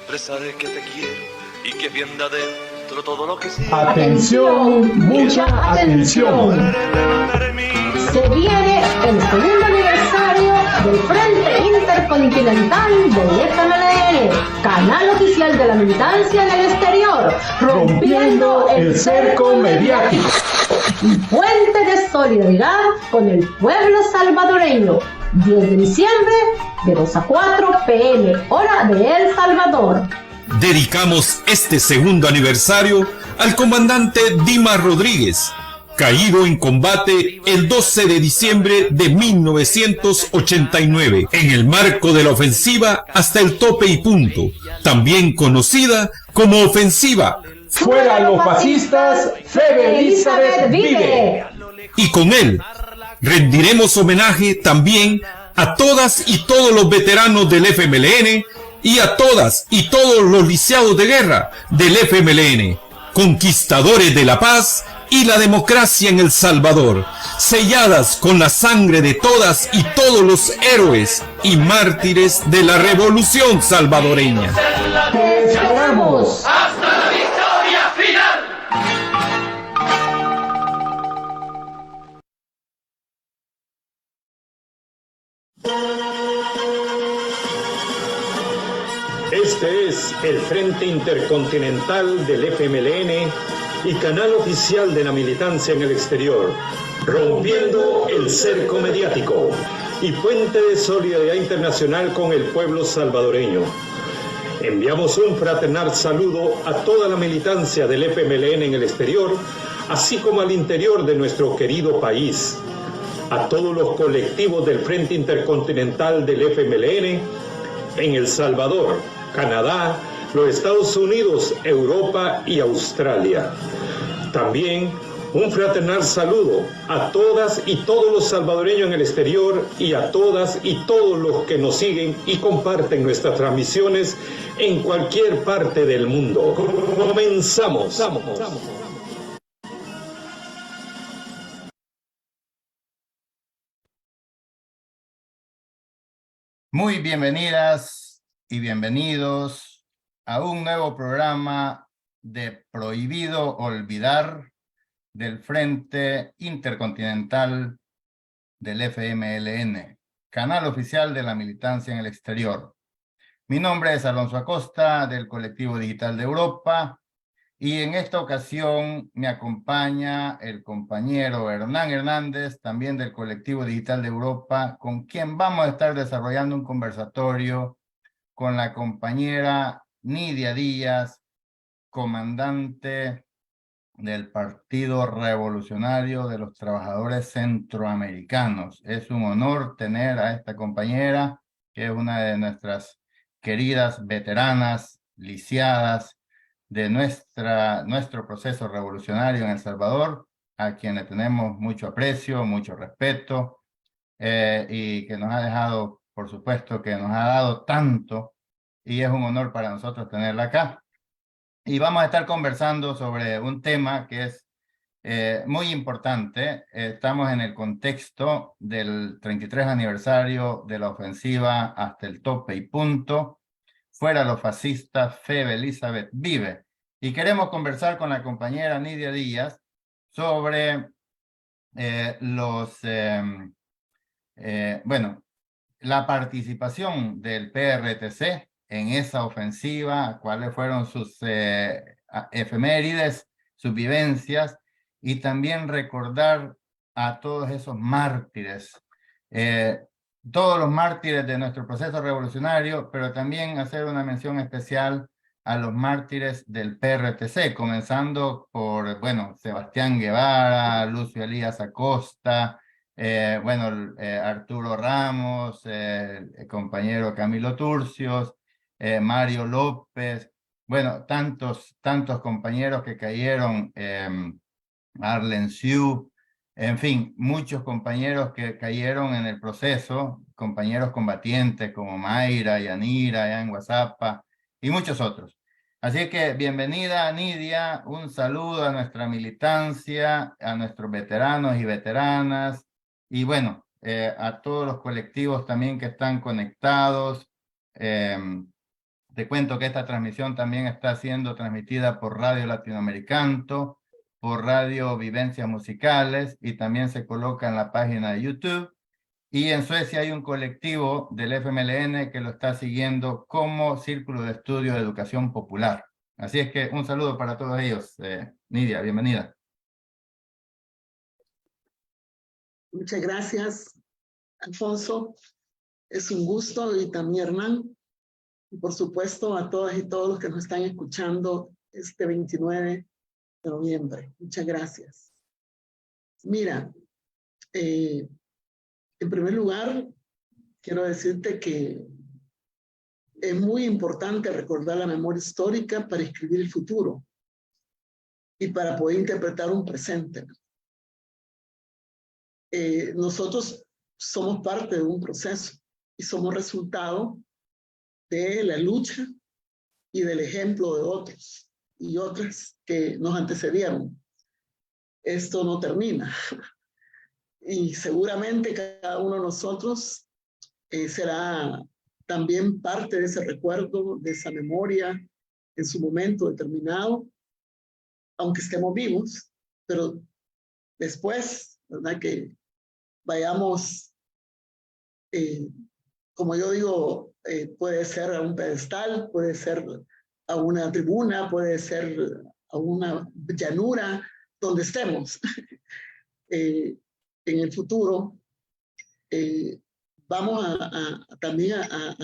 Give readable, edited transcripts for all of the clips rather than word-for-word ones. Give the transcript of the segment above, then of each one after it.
expresaré que te quiero y que bien de adentro todo lo que siento. Atención, mucha atención. Se viene el segundo aniversario del Frente Intercontinental del FMLN, canal oficial de la militancia en el exterior, Rompiendo el cerco mediático. y fuente de solidaridad con el pueblo salvadoreño. 10 de diciembre, de 2 a 4 p.m., hora de El Salvador. Dedicamos este segundo aniversario al comandante Dimas Rodríguez, caído en combate el 12 de diciembre de 1989, en el marco de la ofensiva Hasta el Tope y Punto, también conocida como ofensiva Fuera los fascistas, Febe Elizabeth vive. Y con él rendiremos homenaje también a todas y todos los veteranos del FMLN y a todas y todos los lisiados de guerra del FMLN, conquistadores de la paz y la democracia en El Salvador, selladas con la sangre de todas y todos los héroes y mártires de la revolución salvadoreña. ¡Te esperamos! ¡Hasta la victoria final! Este es el Frente Intercontinental del FMLN y canal oficial de la militancia en el exterior, rompiendo el cerco mediático y puente de solidaridad internacional con el pueblo salvadoreño. Enviamos un fraternal saludo a toda la militancia del FMLN en el exterior, así como al interior de nuestro querido país, a todos los colectivos del Frente Intercontinental del FMLN en El Salvador, Canadá, los Estados Unidos, Europa y Australia. También un fraternal saludo a todas y todos los salvadoreños en el exterior y a todas y todos los que nos siguen y comparten nuestras transmisiones en cualquier parte del mundo. Comenzamos. Muy bienvenidas y bienvenidos a un nuevo programa de Prohibido Olvidar del Frente Intercontinental del FMLN, canal oficial de la militancia en el exterior. Mi nombre es Alonso Acosta, del Colectivo Digital de Europa, y en esta ocasión me acompaña el compañero Hernán Hernández, también del Colectivo Digital de Europa, con quien vamos a estar desarrollando un conversatorio con la compañera Nidia Díaz, comandante del Partido Revolucionario de los Trabajadores Centroamericanos. Es un honor tener a esta compañera, que es una de nuestras queridas veteranas, lisiadas, de nuestro proceso revolucionario en El Salvador, a quien le tenemos mucho aprecio, mucho respeto, y que nos ha dejado, por supuesto, que nos ha dado tanto, y es un honor para nosotros tenerla acá. Y vamos a estar conversando sobre un tema que es muy importante. Estamos en el contexto del 33 aniversario de la ofensiva Hasta el Tope y Punto. Fuera los fascistas, Febe Elizabeth vive. Y queremos conversar con la compañera Nidia Díaz sobre la participación del PRTC en esa ofensiva, cuáles fueron sus efemérides, sus vivencias, y también recordar a todos esos mártires, todos los mártires de nuestro proceso revolucionario, pero también hacer una mención especial a los mártires del PRTC, comenzando por, Sebastián Guevara, Lucio Elías Acosta, Arturo Ramos, el compañero Camilo Turcios, Mario López, tantos compañeros que cayeron, Arlen Siu, en fin, muchos compañeros que cayeron en el proceso, compañeros combatientes como Mayra, Yanira, Yan Guazapa y muchos otros. Así que bienvenida, Nidia, un saludo a nuestra militancia, a nuestros veteranos y veteranas, y a todos los colectivos también que están conectados, Te cuento que esta transmisión también está siendo transmitida por Radio Latinoamericano, por Radio Vivencias Musicales y también se coloca en la página de YouTube. Y en Suecia hay un colectivo del FMLN que lo está siguiendo como Círculo de Estudio de Educación Popular. Así es que un saludo para todos ellos. Nidia, bienvenida. Muchas gracias, Alfonso. Es un gusto, y también Hernán. Y por supuesto a todas y todos los que nos están escuchando este 29 de noviembre. Muchas gracias. Mira, en primer lugar, quiero decirte que es muy importante recordar la memoria histórica para escribir el futuro y para poder interpretar un presente. Nosotros somos parte de un proceso y somos resultado de la lucha y del ejemplo de otros y otras que nos antecedieron. Esto no termina. Y seguramente cada uno de nosotros será también parte de ese recuerdo, de esa memoria en su momento determinado, aunque estemos vivos, pero después, ¿verdad? Que vayamos, como yo digo, puede ser a un pedestal, puede ser a una tribuna, puede ser a una llanura, donde estemos. En el futuro, vamos también a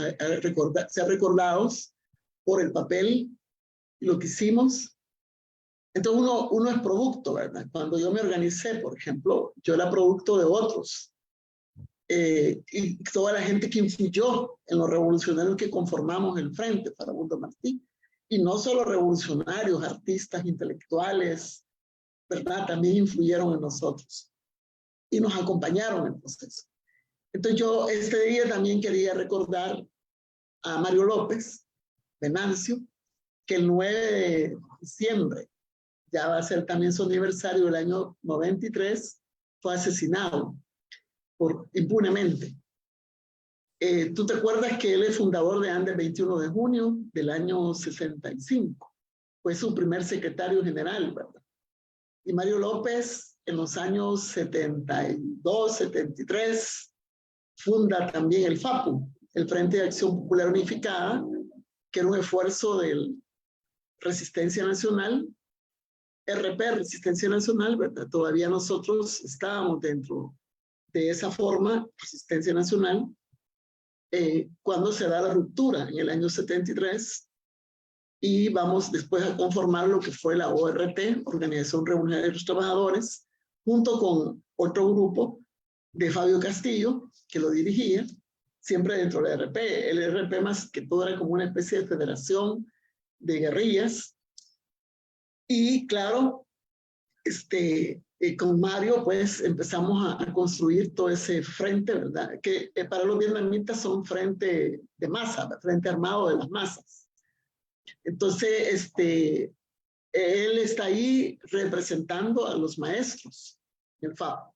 ser recordados por el papel, lo que hicimos. Entonces uno es producto, ¿verdad? Cuando yo me organicé, por ejemplo, yo era producto de otros. Y toda la gente que influyó en los revolucionarios que conformamos el Frente Farabundo Martí. Y no solo revolucionarios, artistas, intelectuales, ¿verdad? También influyeron en nosotros y nos acompañaron en el proceso. Entonces yo este día también quería recordar a Mario López Venancio, que el 9 de diciembre, ya va a ser también su aniversario del año 93, fue asesinado impunemente. Tú te acuerdas que él es fundador de ANDE el 21 de junio del año 65. Fue su primer secretario general, ¿verdad? Y Mario López en los años 72, 73, funda también el FAPU, el Frente de Acción Popular Unificada, que era un esfuerzo de Resistencia Nacional, RP, Resistencia Nacional, ¿verdad? Todavía nosotros estábamos dentro de esa forma, Resistencia Nacional, cuando se da la ruptura en el año 73, y vamos después a conformar lo que fue la ORT, Organización Revolucionaria de los Trabajadores, junto con otro grupo de Fabio Castillo, que lo dirigía, siempre dentro del RP. El RP más que todo era como una especie de federación de guerrillas. Y claro, con Mario pues empezamos a construir todo ese frente, ¿verdad? Que para los vietnamitas son frente de masa, frente armado de las masas. Entonces, él está ahí representando a los maestros del FAP.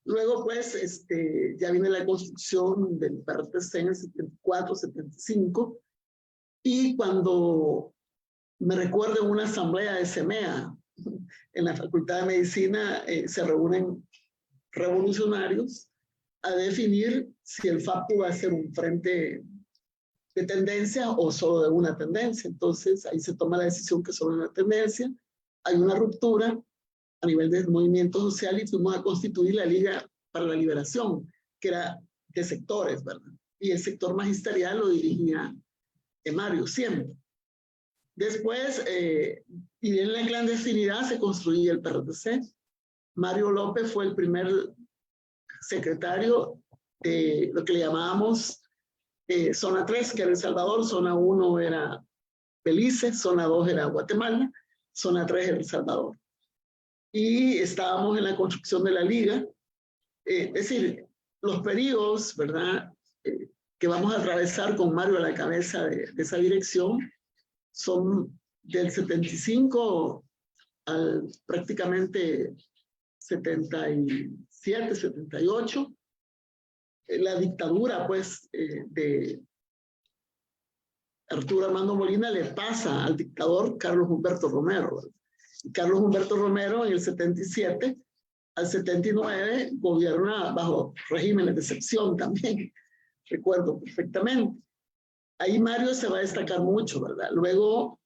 Luego, pues, ya viene la construcción del PRTC en el 74, 75, y cuando me recuerdo en una asamblea de SEMEA, en la Facultad de Medicina, se reúnen revolucionarios a definir si el FAP va a ser un frente de tendencia o solo de una tendencia. Entonces ahí se toma la decisión que solo una tendencia, hay una ruptura a nivel del movimiento social y fuimos a constituir la Liga para la Liberación, que era de sectores, ¿verdad? Y el sector magisterial lo dirigía Mario siempre. Después, y en la clandestinidad se construía el PRTC. Mario López fue el primer secretario de lo que le llamábamos Zona 3, que era El Salvador, Zona 1 era Belice, Zona 2 era Guatemala, Zona 3 era El Salvador. Y estábamos en la construcción de la Liga, es decir, los periodos, ¿verdad?, que vamos a atravesar con Mario a la cabeza de esa dirección son del 75 al prácticamente 77, 78. La dictadura, pues, de Arturo Armando Molina le pasa al dictador Carlos Humberto Romero. Y Carlos Humberto Romero en el 77 al 79 gobierna bajo regímenes de excepción también, recuerdo perfectamente. Ahí Mario se va a destacar mucho, ¿verdad? Luego,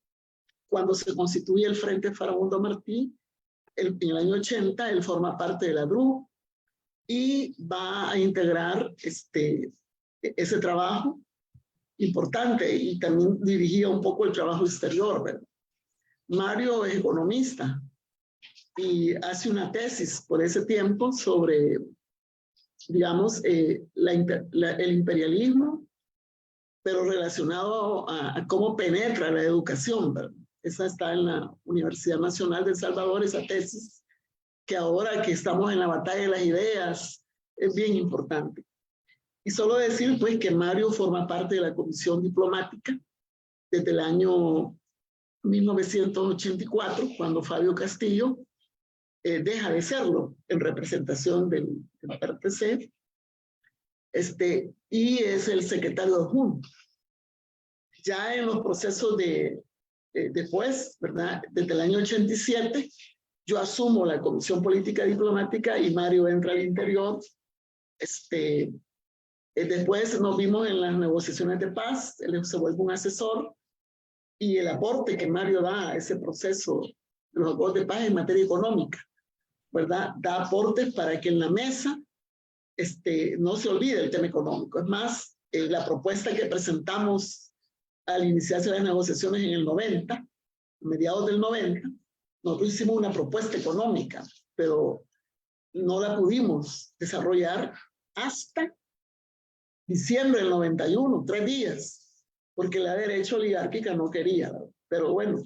cuando se constituye el Frente Farabundo Martí, en el año 80, él forma parte de la DRU y va a integrar ese trabajo importante y también dirigía un poco el trabajo exterior, ¿verdad? Mario es economista y hace una tesis por ese tiempo sobre, digamos, el imperialismo, pero relacionado a cómo penetra la educación, ¿verdad? Esa está en la Universidad Nacional de El Salvador, esa tesis, que ahora que estamos en la batalla de las ideas, es bien importante. Y solo decir, pues, que Mario forma parte de la comisión diplomática desde el año 1984, cuando Fabio Castillo deja de serlo en representación del RTC, y es el secretario adjunto. Ya en los procesos después, ¿verdad? Desde el año 87, yo asumo la Comisión Política Diplomática y Mario entra al interior. Después nos vimos en las negociaciones de paz, él se vuelve un asesor, y el aporte que Mario da a ese proceso de los acuerdos de paz en materia económica, ¿verdad? Da aportes para que en la mesa no se olvide el tema económico. Es más, la propuesta que presentamos al iniciarse las negociaciones en el 90, mediados del 90, nosotros hicimos una propuesta económica, pero no la pudimos desarrollar hasta diciembre del 91, 3 días, porque la derecha oligárquica no quería. Pero bueno,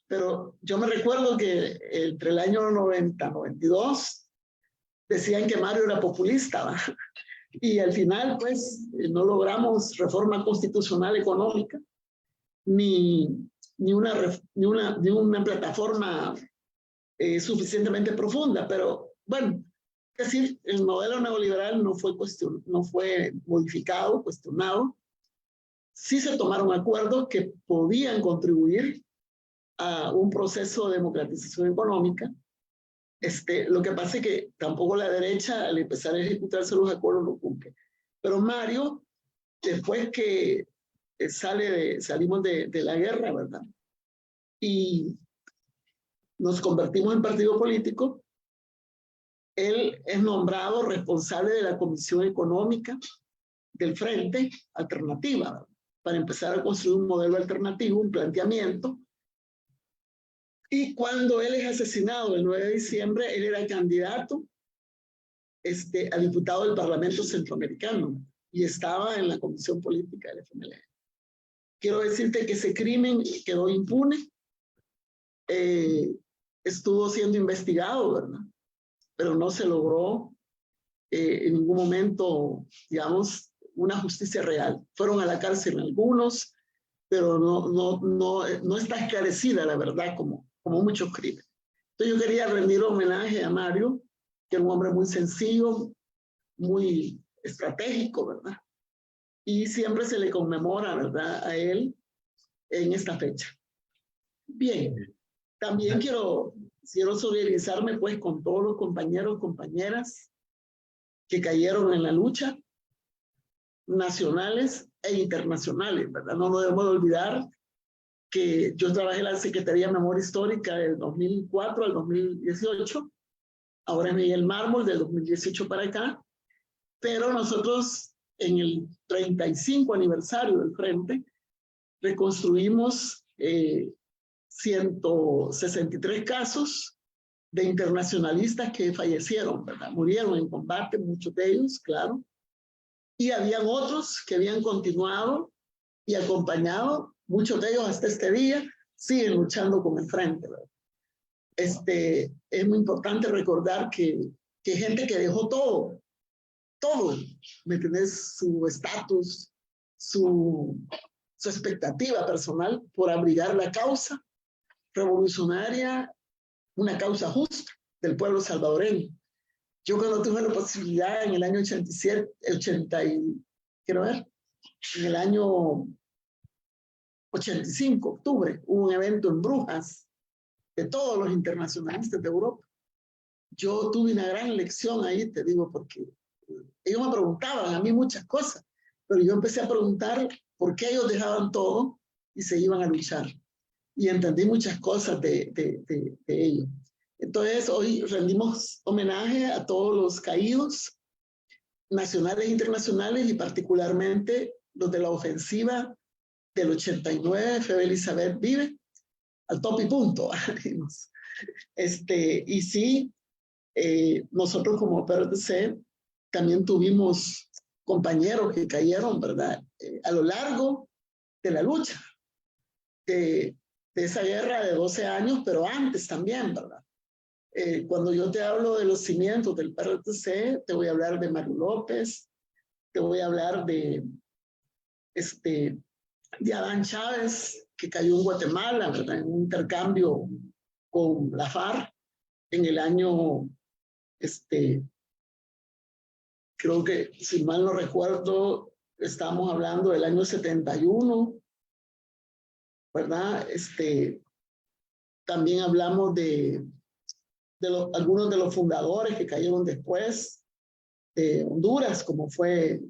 pero yo me recuerdo que entre el año 90 y 92 decían que Mario era populista, ¿va? Y al final, pues, no logramos reforma constitucional económica, ni una plataforma suficientemente profunda. Pero, bueno, es decir, el modelo neoliberal no fue modificado, cuestionado. Sí se tomaron acuerdos que podían contribuir a un proceso de democratización económica. Lo que pasa es que tampoco la derecha, al empezar a ejecutarse los acuerdos, lo cumple. Pero Mario, después que salimos de la guerra, ¿verdad? Y nos convertimos en partido político, él es nombrado responsable de la Comisión Económica del Frente Alternativa, ¿verdad? Para empezar a construir un modelo alternativo, un planteamiento. Y cuando él es asesinado el 9 de diciembre, él era candidato a diputado del Parlamento Centroamericano y estaba en la Comisión Política del FMLN. Quiero decirte que ese crimen quedó impune, estuvo siendo investigado, ¿verdad? Pero no se logró en ningún momento, digamos, una justicia real. Fueron a la cárcel algunos, pero no está esclarecida la verdad como muchos crímenes. Entonces yo quería rendir homenaje a Mario, que era un hombre muy sencillo, muy estratégico, ¿verdad? Y siempre se le conmemora, ¿verdad?, a él en esta fecha. Bien, también quiero solidarizarme pues con todos los compañeros y compañeras que cayeron en la lucha, nacionales e internacionales, ¿verdad? No nos debemos de olvidar que yo trabajé en la Secretaría de Memoria Histórica del 2004 al 2018, ahora en Miguel Mármol del 2018 para acá, pero nosotros en el 35 aniversario del Frente reconstruimos 163 casos de internacionalistas que fallecieron, ¿verdad? Murieron en combate, muchos de ellos, claro, y habían otros que habían continuado y acompañado. Muchos de ellos hasta este día siguen luchando con el Frente, ¿verdad? Es muy importante recordar que gente que dejó todo, ¿me entiendes? Su estatus, su expectativa personal por abrigar la causa revolucionaria, una causa justa del pueblo salvadoreño. Yo cuando tuve la posibilidad en el año 87, en el año 85, octubre, hubo un evento en Brujas de todos los internacionalistas de Europa. Yo tuve una gran lección ahí, te digo, porque ellos me preguntaban a mí muchas cosas, pero yo empecé a preguntar por qué ellos dejaban todo y se iban a luchar. Y entendí muchas cosas de ellos. Entonces, hoy rendimos homenaje a todos los caídos, nacionales e internacionales, y particularmente los de la ofensiva del 89, Febe Elizabeth vive, al top y punto. Y sí, nosotros como PRTC también tuvimos compañeros que cayeron, ¿verdad? A lo largo de la lucha, de esa guerra de 12 años, pero antes también, ¿verdad? Cuando yo te hablo de los cimientos del PRTC, te voy a hablar de Mario López, te voy a hablar de Adán Chávez, que cayó en Guatemala, ¿verdad? En un intercambio con la FARC en el año, creo que, si mal no recuerdo, estamos hablando del año 71, ¿verdad? También hablamos de algunos de los fundadores que cayeron después de Honduras, como fue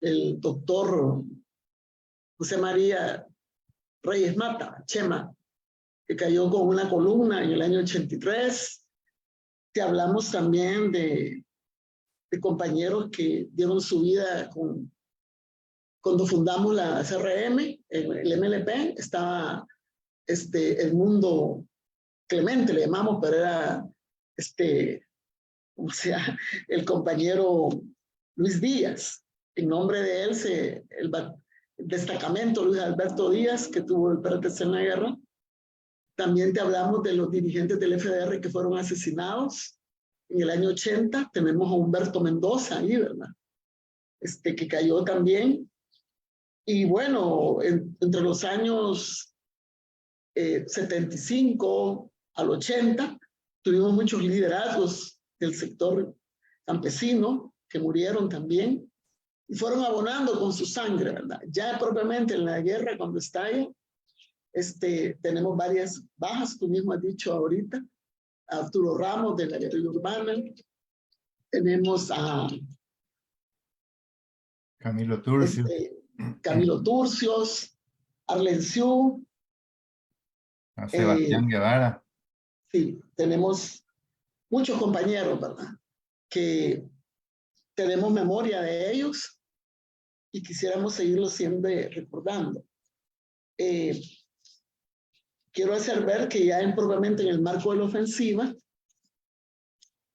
el doctor José María Reyes Mata, Chema, que cayó con una columna en el año 83. Te hablamos también de compañeros que dieron su vida cuando fundamos la CRM, el MLP, estaba Edmundo Clemente, le llamamos, pero era el compañero Luis Díaz. En nombre de él, el destacamento Luis Alberto Díaz, que tuvo el PRTC en la guerra. También te hablamos de los dirigentes del FDR que fueron asesinados en el año 80. Tenemos a Humberto Mendoza ahí, ¿verdad? Que cayó también. Y bueno, entre los años 75 al 80, tuvimos muchos liderazgos del sector campesino que murieron también y fueron abonando con su sangre, ¿verdad? Ya propiamente en la guerra, cuando estalla, tenemos varias bajas, tú mismo has dicho ahorita, a Arturo Ramos de la guerrilla urbana, tenemos a Camilo Turcio. Camilo Turcios, Arlenciú, a Sebastián Guevara. Sí, tenemos muchos compañeros, ¿verdad? Que tenemos memoria de ellos y quisiéramos seguirlos siempre recordando. Quiero hacer ver que ya propiamente en el marco de la ofensiva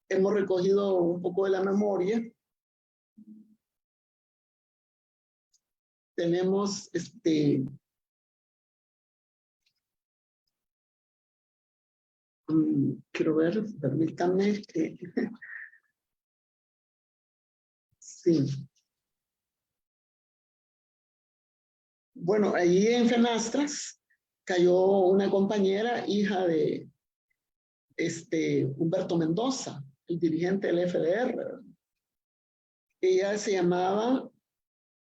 hemos recogido un poco de la memoria. Tenemos quiero ver, permítanme que sí. Bueno, allí en Fenastras cayó una compañera, hija de Humberto Mendoza, el dirigente del FDR. Ella se llamaba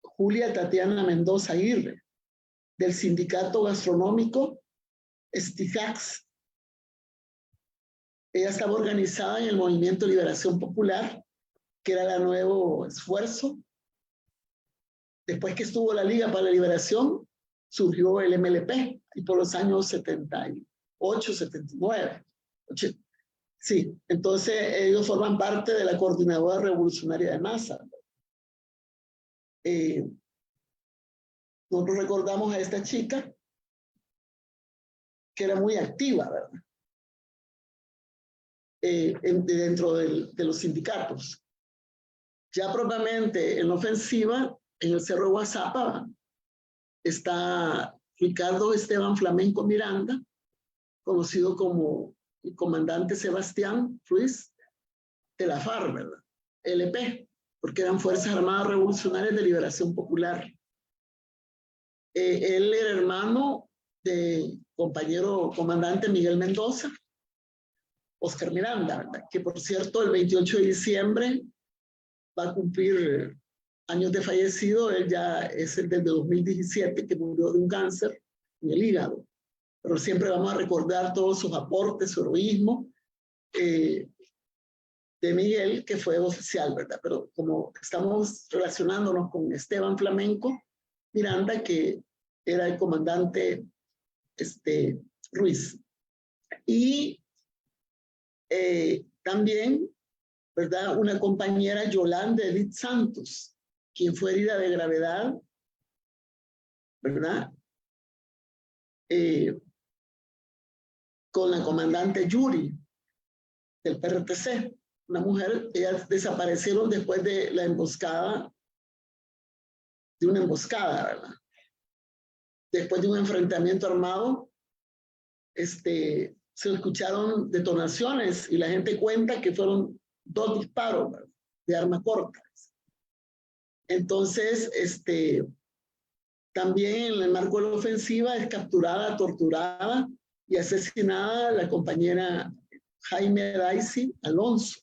Julia Tatiana Mendoza Aguirre, del sindicato gastronómico Estijax. Ella estaba organizada en el Movimiento de Liberación Popular, que era el nuevo esfuerzo. Después que estuvo la Liga para la Liberación, surgió el MLP, y por los años 78, 79. Sí, entonces ellos forman parte de la Coordinadora Revolucionaria de Masa. Nosotros recordamos a esta chica, que era muy activa, ¿verdad? Dentro de los sindicatos. Ya propiamente en la ofensiva, en el Cerro Guazapa, está Ricardo Esteban Flamenco Miranda, conocido como el comandante Sebastián Ruiz de la FARC, ¿verdad? LP, porque eran Fuerzas Armadas Revolucionarias de Liberación Popular. Él era hermano de compañero comandante Miguel Mendoza, Oscar Miranda, ¿verdad? Que por cierto el 28 de diciembre va a cumplir años de fallecido, él ya es el del 2017, que murió de un cáncer en el hígado. Pero siempre vamos a recordar todos sus aportes, su heroísmo de Miguel, que fue oficial, ¿verdad? Pero como estamos relacionándonos con Esteban Flamenco Miranda, que era el comandante Ruiz. Y también, ¿verdad? Una compañera, Yolanda Edith Santos, quien fue herida de gravedad, ¿verdad? Con la comandante Yuri del PRTC, una mujer. Ellas desaparecieron después de la emboscada, de una emboscada, ¿verdad? Después de un enfrentamiento armado, se escucharon detonaciones y la gente cuenta que fueron 2 disparos, ¿verdad?, de arma corta. Entonces, también en el marco de la ofensiva es capturada, torturada y asesinada la compañera Jaime Daisy Alonso.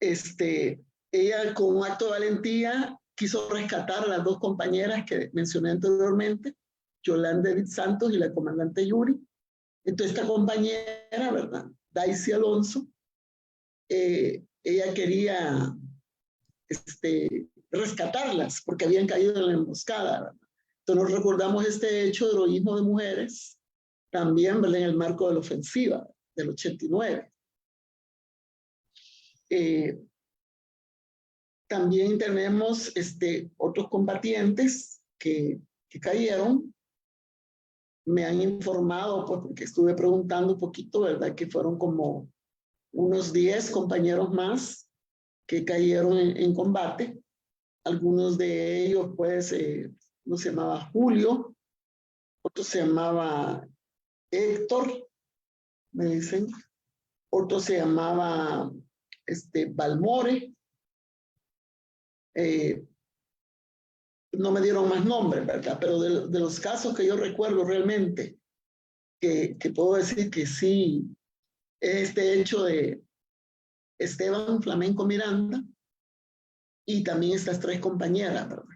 Ella, con un acto de valentía, quiso rescatar a las 2 compañeras que mencioné anteriormente, Yolanda Edith Santos y la comandante Yuri. Entonces esta compañera, ¿verdad?, Daisy Alonso, ella quería rescatarlas porque habían caído en la emboscada, ¿verdad? Entonces nos recordamos este hecho de heroísmo de mujeres también, ¿verdad?, en el marco de la ofensiva del 89. También tenemos otros combatientes que cayeron. Me han informado, pues, porque estuve preguntando un poquito, ¿verdad?, que fueron como unos 10 compañeros más que cayeron en combate. Algunos de ellos, pues, uno se llamaba Julio, otro se llamaba Héctor, me dicen, otro se llamaba Balmore. No me dieron más nombres, ¿verdad? Pero de los casos que yo recuerdo realmente, que puedo decir que sí, es este hecho de Esteban Flamenco Miranda y también estas 3 compañeras, ¿verdad?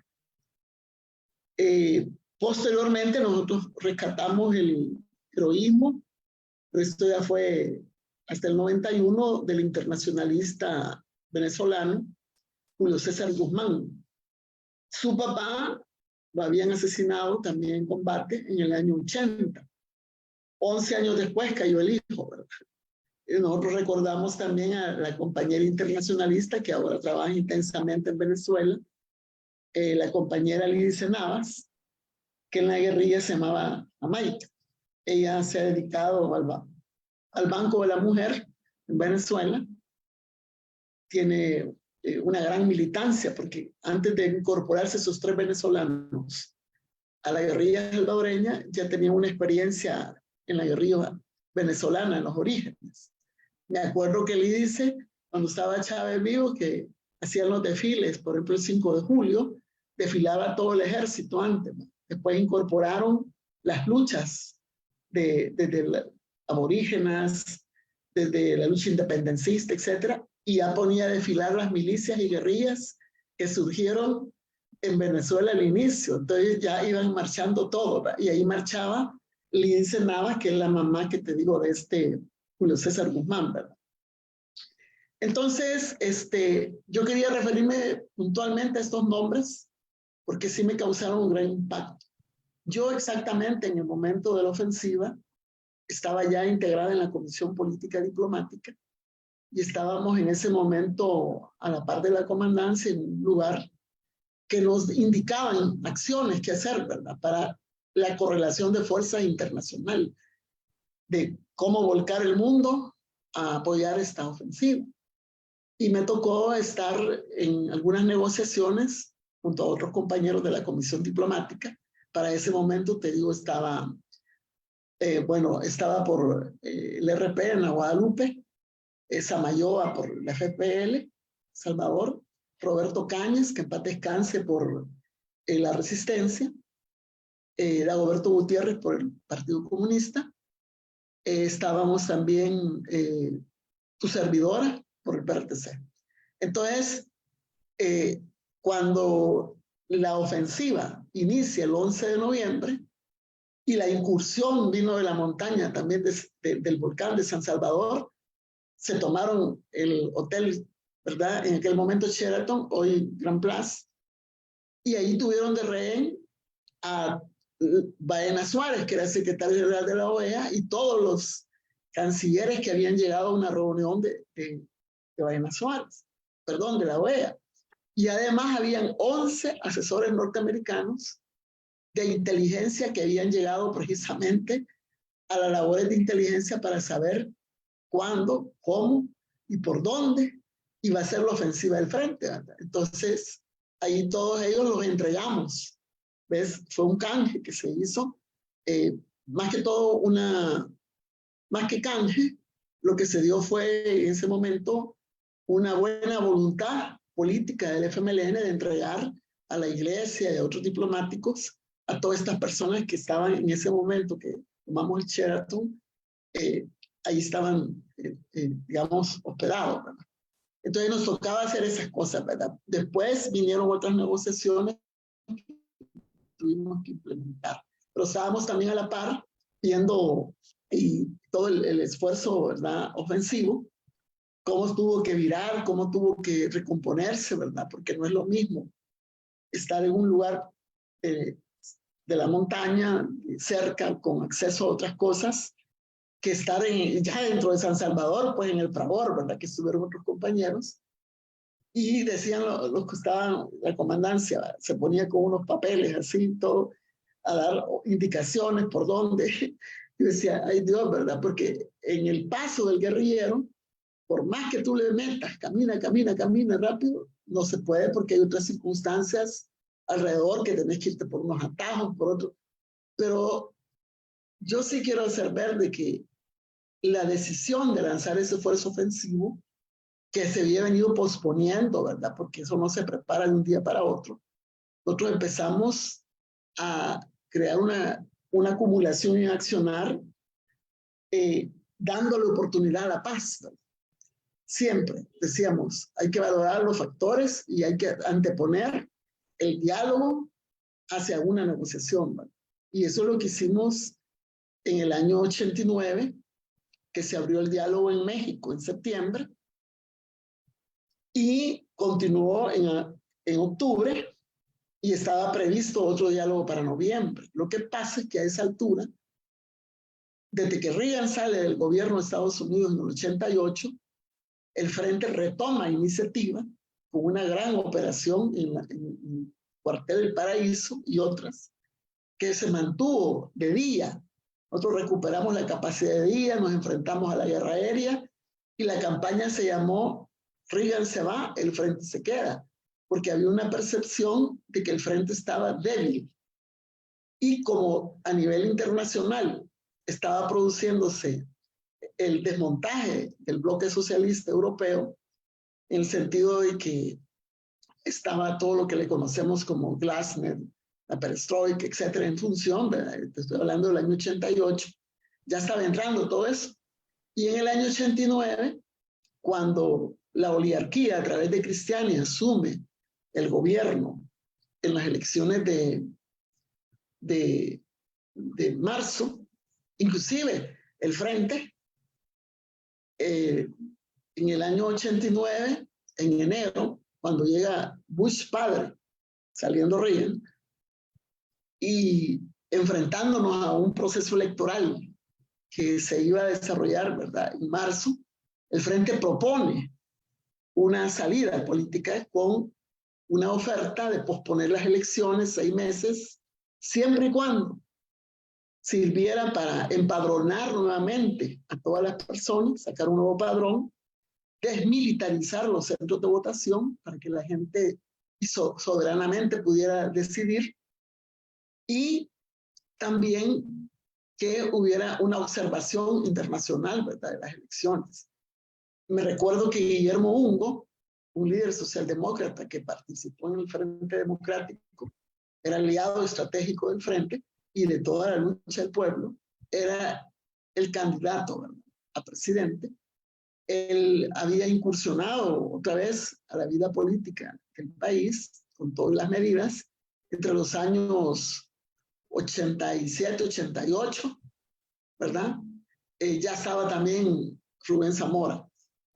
Posteriormente nosotros rescatamos el heroísmo, pero esto ya fue hasta el 91, del internacionalista venezolano Julio César Guzmán. Su papá lo habían asesinado también en combate en el año 80. 11 años después cayó el hijo, ¿verdad? Y nosotros recordamos también a la compañera internacionalista que ahora trabaja intensamente en Venezuela, la compañera Lidice Navas, que en la guerrilla se llamaba Amaica. Ella se ha dedicado al Banco de la Mujer en Venezuela. Tiene una gran militancia, porque antes de incorporarse esos 3 venezolanos a la guerrilla salvadoreña, ya tenían una experiencia en la guerrilla venezolana, en los orígenes. Me acuerdo que Lidice, cuando estaba Chávez vivo, que hacían los desfiles, por ejemplo el 5 de julio, desfilaba todo el ejército antes, ¿no? Después incorporaron las luchas desde las aborígenas, desde la lucha independencista, etcétera, y ya ponía a desfilar las milicias y guerrillas que surgieron en Venezuela al inicio. Entonces ya iban marchando todo, ¿verdad? Y ahí marchaba Lidice Navas, que es la mamá que te digo de Julio César Guzmán, ¿verdad? Entonces, yo quería referirme puntualmente a estos nombres porque sí me causaron un gran impacto. Yo exactamente en el momento de la ofensiva estaba ya integrada en la Comisión Política Diplomática y estábamos en ese momento a la par de la comandancia en un lugar que nos indicaban acciones que hacer, ¿verdad?, para la correlación de fuerzas internacional, de cómo volcar el mundo a apoyar esta ofensiva. Y me tocó estar en algunas negociaciones junto a otros compañeros de la Comisión Diplomática. Para ese momento, te digo, estaba por el RP en la Guadalupe, Samayoa por la FPL, Salvador, Roberto Cañas, que en paz descanse, por la Resistencia, Dagoberto Gutiérrez por el Partido Comunista, estábamos también tu servidora por el PRTC. Entonces, cuando la ofensiva inicia el 11 de noviembre y la incursión vino de la montaña también del volcán de San Salvador, se tomaron el hotel, ¿verdad? En aquel momento Sheraton, hoy Grand Place, y ahí tuvieron de rehén a Baena Suárez, que era el secretario general de la OEA, y todos los cancilleres que habían llegado a una reunión de Baena Suárez, perdón, de la OEA. Y además habían 11 asesores norteamericanos de inteligencia que habían llegado precisamente a las labores de inteligencia para saber cuándo, cómo y por dónde iba a ser la ofensiva del frente, ¿verdad? Entonces, ahí todos ellos los entregamos. ¿Ves? Fue un canje que se hizo, más que todo más que canje, lo que se dio fue en ese momento una buena voluntad política del FMLN de entregar a la iglesia y a otros diplomáticos a todas estas personas que estaban en ese momento que tomamos el Sheraton, ahí estaban, digamos, hospedados, ¿verdad? Entonces nos tocaba hacer esas cosas, ¿verdad? Después vinieron otras negociaciones que tuvimos que implementar. Pero estábamos también a la par viendo y todo el esfuerzo, ¿verdad?, ofensivo, cómo tuvo que virar, cómo tuvo que recomponerse, ¿verdad? Porque no es lo mismo estar en un lugar de la montaña, cerca, con acceso a otras cosas, que estar ya dentro de San Salvador, pues en el Pravor, ¿verdad? Que estuvieron otros compañeros. Y decían los que estaban, la comandancia, ¿verdad? Se ponía con unos papeles así, todo, a dar indicaciones por dónde. Y decía, ay Dios, ¿verdad? Porque en el paso del guerrillero, por más que tú le metas, camina rápido, no se puede porque hay otras circunstancias alrededor que tenés que irte por unos atajos, por otros. Pero yo sí quiero hacer ver de que la decisión de lanzar ese esfuerzo ofensivo, que se había venido posponiendo, ¿verdad? Porque eso no se prepara de un día para otro. Nosotros empezamos a crear una acumulación y accionar, dándole oportunidad a la paz, ¿verdad? Siempre decíamos, hay que valorar los factores y hay que anteponer el diálogo hacia una negociación, ¿verdad? Y eso es lo que hicimos en el año 89, que se abrió el diálogo en México en septiembre, y continuó en octubre, y estaba previsto otro diálogo para noviembre. Lo que pasa es que a esa altura, desde que Reagan sale del gobierno de Estados Unidos en el 88, el Frente retoma iniciativa con una gran operación en Cuartel del Paraíso y otras, que se mantuvo de día. Nosotros recuperamos la capacidad de día, nos enfrentamos a la guerra aérea y la campaña se llamó Reagan se va, el frente se queda, porque había una percepción de que el frente estaba débil. Y como a nivel internacional estaba produciéndose el desmontaje del bloque socialista europeo, en el sentido de que estaba todo lo que le conocemos como Glasnost, la perestroika, etcétera, en función, te estoy hablando del año 88, ya estaba entrando todo eso. Y en el año 89, cuando la oligarquía a través de Cristiani asume el gobierno en las elecciones de marzo, inclusive el Frente, en el año 89, en enero, cuando llega Bush padre, saliendo Reagan, y enfrentándonos a un proceso electoral que se iba a desarrollar, ¿verdad?, en marzo, el Frente propone una salida política con una oferta de posponer las elecciones 6 meses, siempre y cuando sirviera para empadronar nuevamente a todas las personas, sacar un nuevo padrón, desmilitarizar los centros de votación para que la gente soberanamente pudiera decidir, y también que hubiera una observación internacional, ¿verdad?, de las elecciones. Me recuerdo que Guillermo Ungo, un líder socialdemócrata que participó en el Frente Democrático, era aliado estratégico del Frente y de toda la lucha del pueblo, era el candidato, ¿verdad?, a presidente, Él había incursionado otra vez a la vida política del país con todas las medidas entre los años 87, 88, ¿verdad? Ya estaba también Rubén Zamora.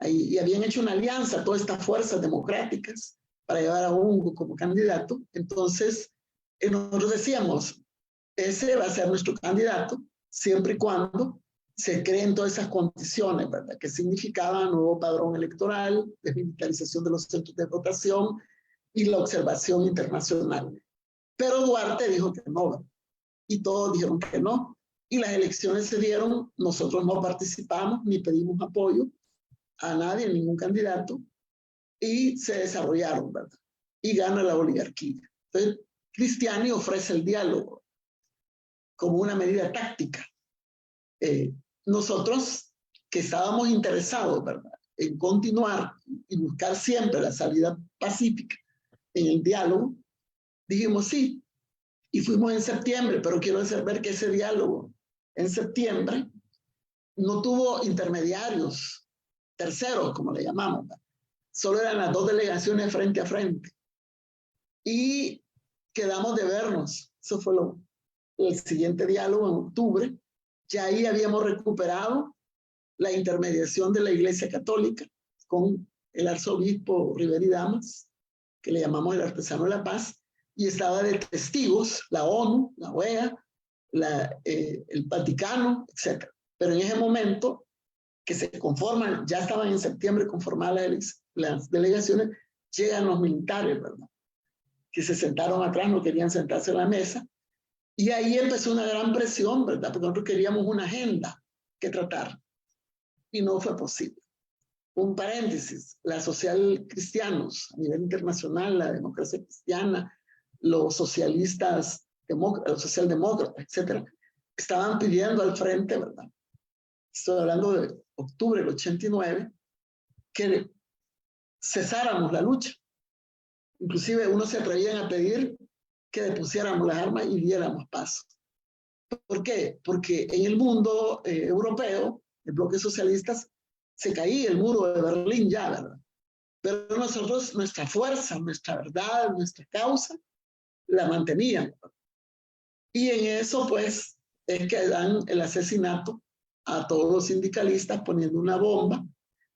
Ahí, y habían hecho una alianza, todas estas fuerzas democráticas, para llevar a Ungo como candidato. Entonces, nosotros decíamos, ese va a ser nuestro candidato, siempre y cuando se creen todas esas condiciones, ¿verdad? Que significaban nuevo padrón electoral, desmilitarización de los centros de votación y la observación internacional. Pero Duarte dijo que no, ¿verdad? Y todos dijeron que no. Y las elecciones se dieron, nosotros no participamos ni pedimos apoyo a nadie, ningún candidato, y se desarrollaron, ¿verdad? Y gana la oligarquía. Entonces, Cristiani ofrece el diálogo como una medida táctica. Nosotros, que estábamos interesados, ¿verdad?, en continuar y buscar siempre la salida pacífica en el diálogo, dijimos sí, y fuimos en septiembre, pero quiero hacer ver que ese diálogo en septiembre no tuvo intermediarios, terceros, como le llamamos, ¿verdad? Solo eran las dos delegaciones frente a frente. Y quedamos de vernos. Eso fue el siguiente diálogo en octubre. Ya ahí habíamos recuperado la intermediación de la Iglesia Católica con el arzobispo Rivera Damas, que le llamamos el artesano de la paz, y estaba de testigos la ONU, la OEA, el Vaticano, etc. Pero en ese momento que se conforman, ya estaban en septiembre conformadas las delegaciones, llegan los militares, ¿verdad?, que se sentaron atrás, no querían sentarse a la mesa, y ahí empezó una gran presión, ¿verdad?, porque nosotros queríamos una agenda que tratar, y no fue posible. Un paréntesis, la social cristianos a nivel internacional, la democracia cristiana, los socialistas, los socialdemócratas, etcétera, estaban pidiendo al frente, ¿verdad?, estoy hablando de octubre del 89, que cesáramos la lucha. Inclusive unos se atrevían a pedir que depusiéramos las armas y diéramos paso. ¿Por qué? Porque en el mundo europeo, el bloque socialista, se caía el muro de Berlín ya, ¿verdad? Pero nosotros, nuestra fuerza, nuestra verdad, nuestra causa, la manteníamos. Y en eso, pues, es que dan el asesinato a todos los sindicalistas poniendo una bomba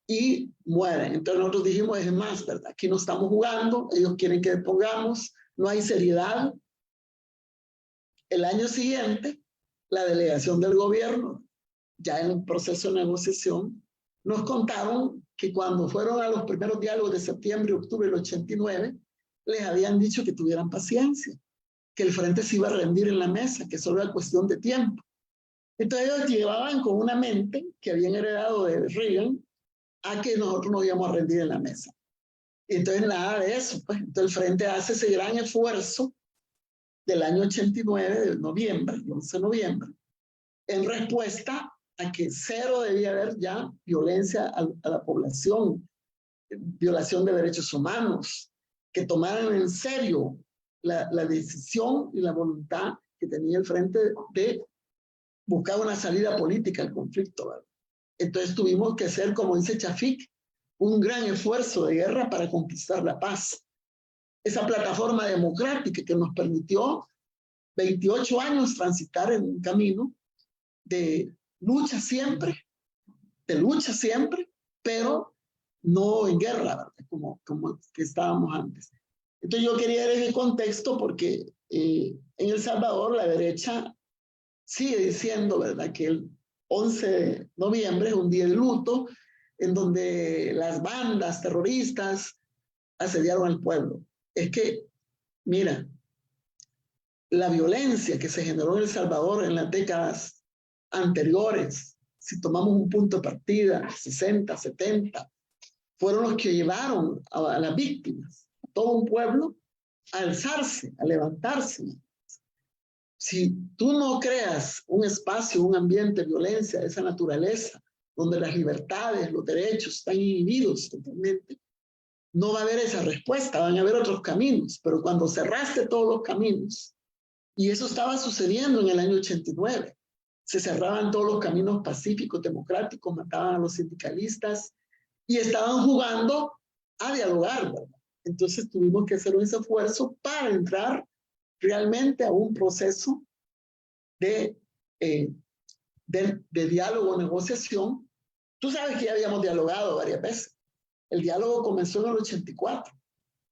y mueren. Entonces nosotros dijimos, es más, ¿verdad?, aquí no estamos jugando, ellos quieren que pongamos, no hay seriedad. El año siguiente, la delegación del gobierno, ya en un proceso de negociación, nos contaron que cuando fueron a los primeros diálogos de septiembre y octubre del 89, les habían dicho que tuvieran paciencia, que el frente se iba a rendir en la mesa, que solo era cuestión de tiempo. Entonces ellos llevaban con una mente que habían heredado de Reagan a que nosotros nos íbamos a rendir en la mesa. Y entonces nada de eso, pues. Entonces el frente hace ese gran esfuerzo del año 89, de noviembre, el 11 de noviembre, en respuesta a que cero debía haber ya violencia a la población, violación de derechos humanos, que tomaran en serio la decisión y la voluntad que tenía el frente de buscar una salida política al conflicto, ¿verdad? Entonces tuvimos que hacer, como dice Chafik, un gran esfuerzo de guerra para conquistar la paz. Esa plataforma democrática que nos permitió 28 años transitar en un camino de lucha siempre, pero no en guerra, ¿verdad?, como que estábamos antes. Entonces yo quería dar ese contexto porque en El Salvador la derecha sigue diciendo, ¿verdad?, que el 11 de noviembre es un día de luto en donde las bandas terroristas asediaron al pueblo. Es que, mira, la violencia que se generó en El Salvador en las décadas anteriores, si tomamos un punto de partida, 60, 70, fueron los que llevaron a las víctimas, a todo un pueblo, a alzarse, a levantarse. Si tú no creas un espacio, un ambiente de violencia de esa naturaleza, donde las libertades, los derechos están inhibidos totalmente, no va a haber esa respuesta, van a haber otros caminos. Pero cuando cerraste todos los caminos, y eso estaba sucediendo en el año 89, se cerraban todos los caminos pacíficos, democráticos, mataban a los sindicalistas, y estaban jugando a dialogar, ¿verdad? Entonces tuvimos que hacer un esfuerzo para entrar realmente a un proceso de diálogo, negociación. Tú sabes que ya habíamos dialogado varias veces. El diálogo comenzó en el 84.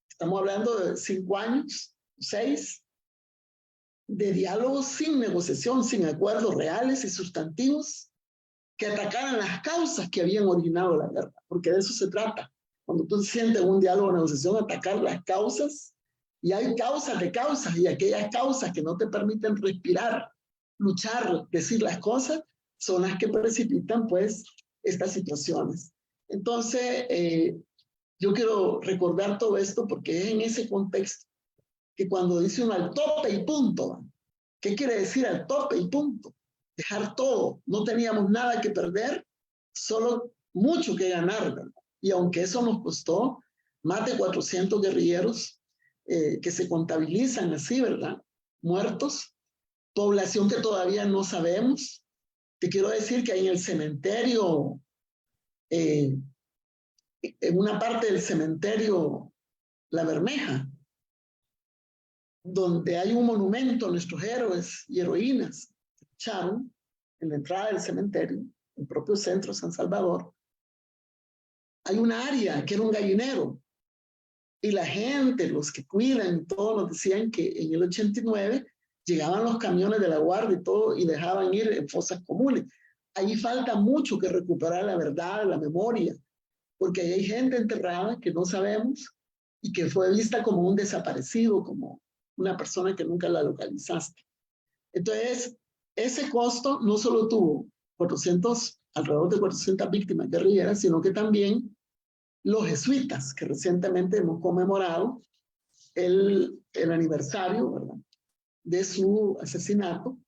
Estamos hablando de 5 años, 6, de diálogo sin negociación, sin acuerdos reales y sustantivos que atacaran las causas que habían originado la guerra, porque de eso se trata. Cuando tú sientes un diálogo o negociación, atacar las causas, y hay causas de causas, y aquellas causas que no te permiten respirar, luchar, decir las cosas, son las que precipitan, pues, estas situaciones. Entonces, yo quiero recordar todo esto porque es en ese contexto que cuando dice uno al tope y punto, ¿qué quiere decir al tope y punto? Dejar todo, no teníamos nada que perder, solo mucho que ganar, ¿verdad? Y aunque eso nos costó más de 400 guerrilleros que se contabilizan así, ¿verdad? Muertos, población que todavía no sabemos. Te quiero decir que en el cementerio, en una parte del cementerio La Bermeja, donde hay un monumento a nuestros héroes y heroínas que lucharon en la entrada del cementerio, el propio centro San Salvador, hay un área que era un gallinero, y la gente, los que cuidan, todos nos decían que en el 89 llegaban los camiones de la guardia y todo, y dejaban ir en fosas comunes. Allí falta mucho que recuperar la verdad, la memoria, porque ahí hay gente enterrada que no sabemos y que fue vista como un desaparecido, como una persona que nunca la localizaste. Entonces, ese costo no solo tuvo alrededor de 400 víctimas guerrilleras, sino que también los jesuitas, que recientemente hemos conmemorado el aniversario, ¿verdad?, de su asesinato,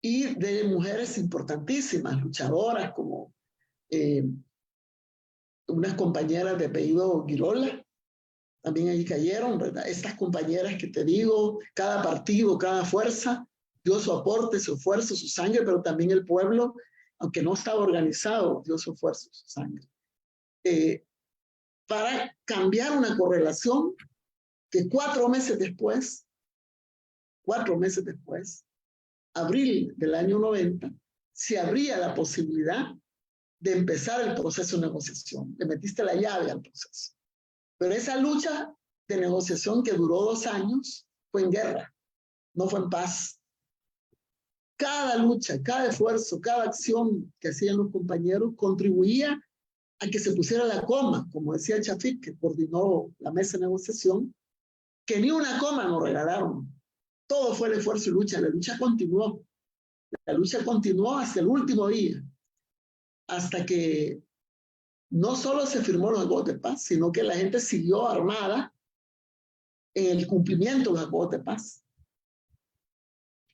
y de mujeres importantísimas, luchadoras, como unas compañeras de apellido Girola, también ahí cayeron, ¿verdad? Estas compañeras que te digo, cada partido, cada fuerza, dio su aporte, su esfuerzo, su sangre, pero también el pueblo, aunque no estaba organizado, dio su esfuerzo, su sangre. Para cambiar una correlación que 4 meses después, abril del año 90, se abría la posibilidad de empezar el proceso de negociación. Le metiste la llave al proceso. Pero esa lucha de negociación que duró 2 años fue en guerra, no fue en paz. Cada lucha, cada esfuerzo, cada acción que hacían los compañeros contribuía a que se pusiera la coma, como decía Chafik, que coordinó la mesa de negociación, que ni una coma nos regalaron. Todo fue el esfuerzo y lucha. La lucha continuó. La lucha continuó hasta el último día, hasta que no solo se firmó los acuerdos de paz, sino que la gente siguió armada en el cumplimiento de los acuerdos de paz.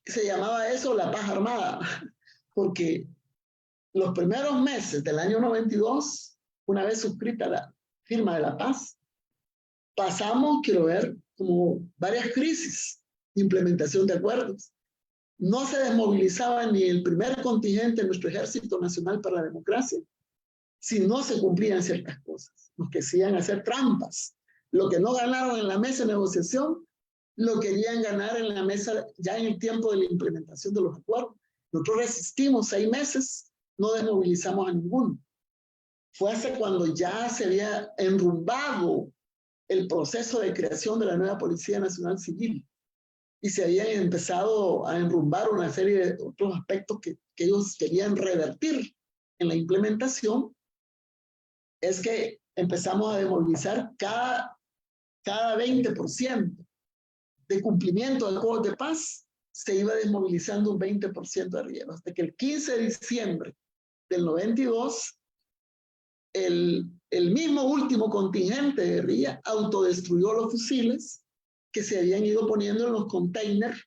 Se llamaba eso la paz armada, porque los primeros meses del año 92, una vez suscrita la firma de la paz, pasamos, quiero ver, como varias crisis de implementación de acuerdos. No se desmovilizaba ni el primer contingente de nuestro Ejército Nacional para la Democracia si no se cumplían ciertas cosas. Nos querían hacer trampas. Lo que no ganaron en la mesa de negociación, lo querían ganar en la mesa ya en el tiempo de la implementación de los acuerdos. Nosotros resistimos 6 meses, no desmovilizamos a ninguno. Fue hasta cuando ya se había enrumbado el proceso de creación de la nueva Policía Nacional Civil y se habían empezado a enrumbar una serie de otros aspectos que ellos querían revertir en la implementación, es que empezamos a desmovilizar cada 20% de cumplimiento del acuerdo de paz, se iba desmovilizando un 20% de riesgo, hasta que el 15 de diciembre del 92, el mismo último contingente de guerrilla autodestruyó los fusiles que se habían ido poniendo en los containers,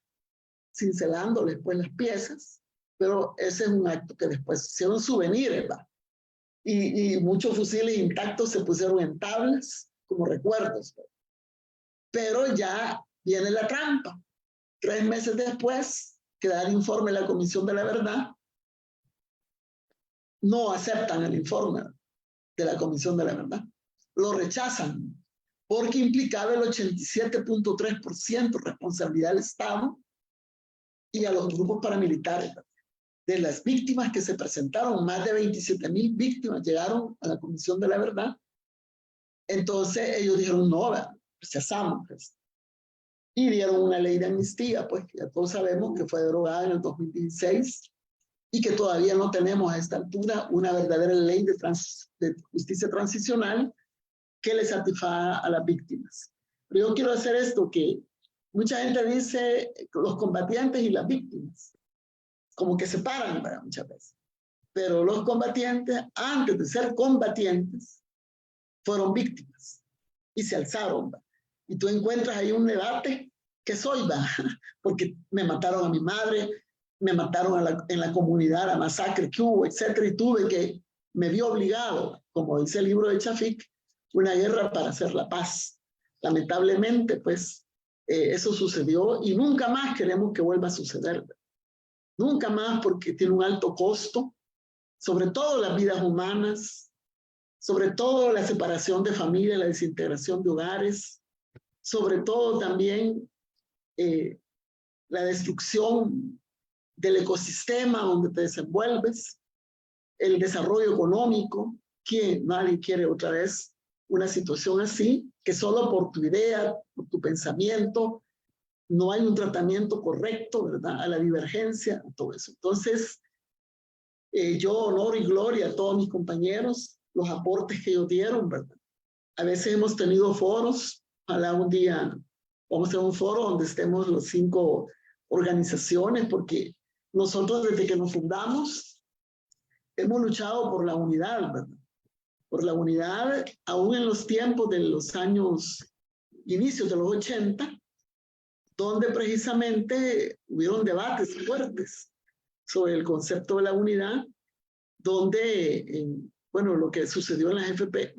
cincelándoles pues las piezas, pero ese es un acto que después se hicieron souvenirs, ¿verdad? Y muchos fusiles intactos se pusieron en tablas como recuerdos, ¿verdad? Pero ya viene la trampa. 3 meses después, que da el informe de la Comisión de la Verdad, no aceptan el informe. de la Comisión de la Verdad. Lo rechazan porque implicaba el 87.3% responsabilidad del Estado y a los grupos paramilitares. De las víctimas que se presentaron, más de 27,000 víctimas llegaron a la Comisión de la Verdad. Entonces ellos dijeron, no, rechazamos. Y dieron una ley de amnistía, pues que ya todos sabemos que fue derogada en el 2016 y que todavía no tenemos a esta altura una verdadera ley de justicia transicional que le satisfaga a las víctimas. Pero yo quiero hacer esto, que mucha gente dice los combatientes y las víctimas, como que se paran, ¿verdad? Muchas veces. Pero los combatientes, antes de ser combatientes, fueron víctimas y se alzaron, ¿verdad? Y tú encuentras ahí un debate que soy, ¿verdad? Porque me mataron a mi madre, me mataron en la comunidad, la masacre que hubo, etcétera, y me vi obligado, como dice el libro de Chafik, una guerra para hacer la paz. Lamentablemente, pues, eso sucedió y nunca más queremos que vuelva a suceder. Nunca más, porque tiene un alto costo, sobre todo las vidas humanas, sobre todo la separación de familia, la desintegración de hogares, sobre todo también la destrucción del ecosistema donde te desenvuelves, el desarrollo económico, que nadie quiere otra vez una situación así, que solo por tu idea, por tu pensamiento, no hay un tratamiento correcto, ¿verdad? A la divergencia, a todo eso. Entonces, yo honor y gloria a todos mis compañeros, los aportes que ellos dieron, ¿verdad? A veces hemos tenido foros, ojalá un día vamos a tener un foro donde estemos los 5 organizaciones, porque nosotros desde que nos fundamos hemos luchado por la unidad, ¿verdad? Por la unidad, aún en los tiempos de los años, inicios de los 80, donde precisamente hubieron debates fuertes sobre el concepto de la unidad, donde, bueno, lo que sucedió en la FP,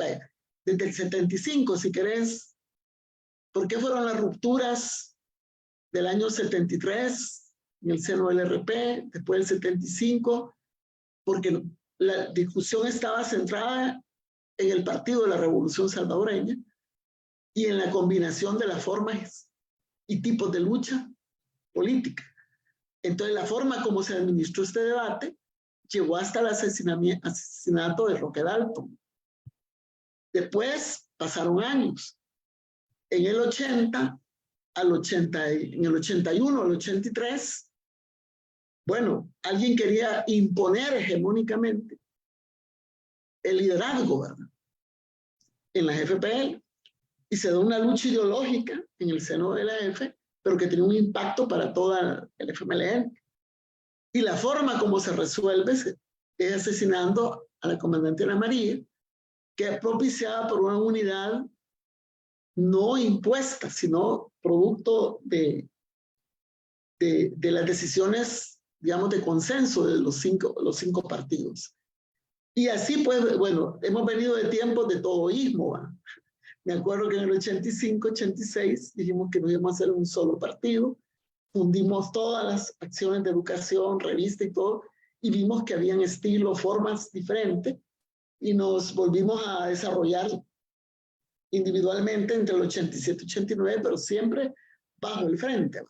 desde el 75, si querés, ¿por qué fueron las rupturas del año 73 en el seno del RP, después del 75? Porque la discusión estaba centrada en el Partido de la Revolución Salvadoreña y en la combinación de las formas y tipos de lucha política. Entonces, la forma como se administró este debate llevó hasta el asesinato de Roque Dalton. Después pasaron años. En el 80, en el 81, al 83, bueno, alguien quería imponer hegemónicamente el liderazgo, ¿verdad? En la FPL, y se da una lucha ideológica en el seno de la F, pero que tiene un impacto para toda el FMLN. Y la forma como se resuelve es asesinando a la comandante Ana María, que es propiciada por una unidad no impuesta, sino producto de las decisiones, digamos, de consenso de los cinco partidos. Y así, pues, bueno, hemos venido de tiempos de todoísmo, ¿va? Me acuerdo que en el 85, 86 dijimos que no íbamos a hacer un solo partido, fundimos todas las acciones de educación, revista y todo, y vimos que habían estilos, formas diferentes, y nos volvimos a desarrollar individualmente entre el 87 y 89, pero siempre bajo el frente.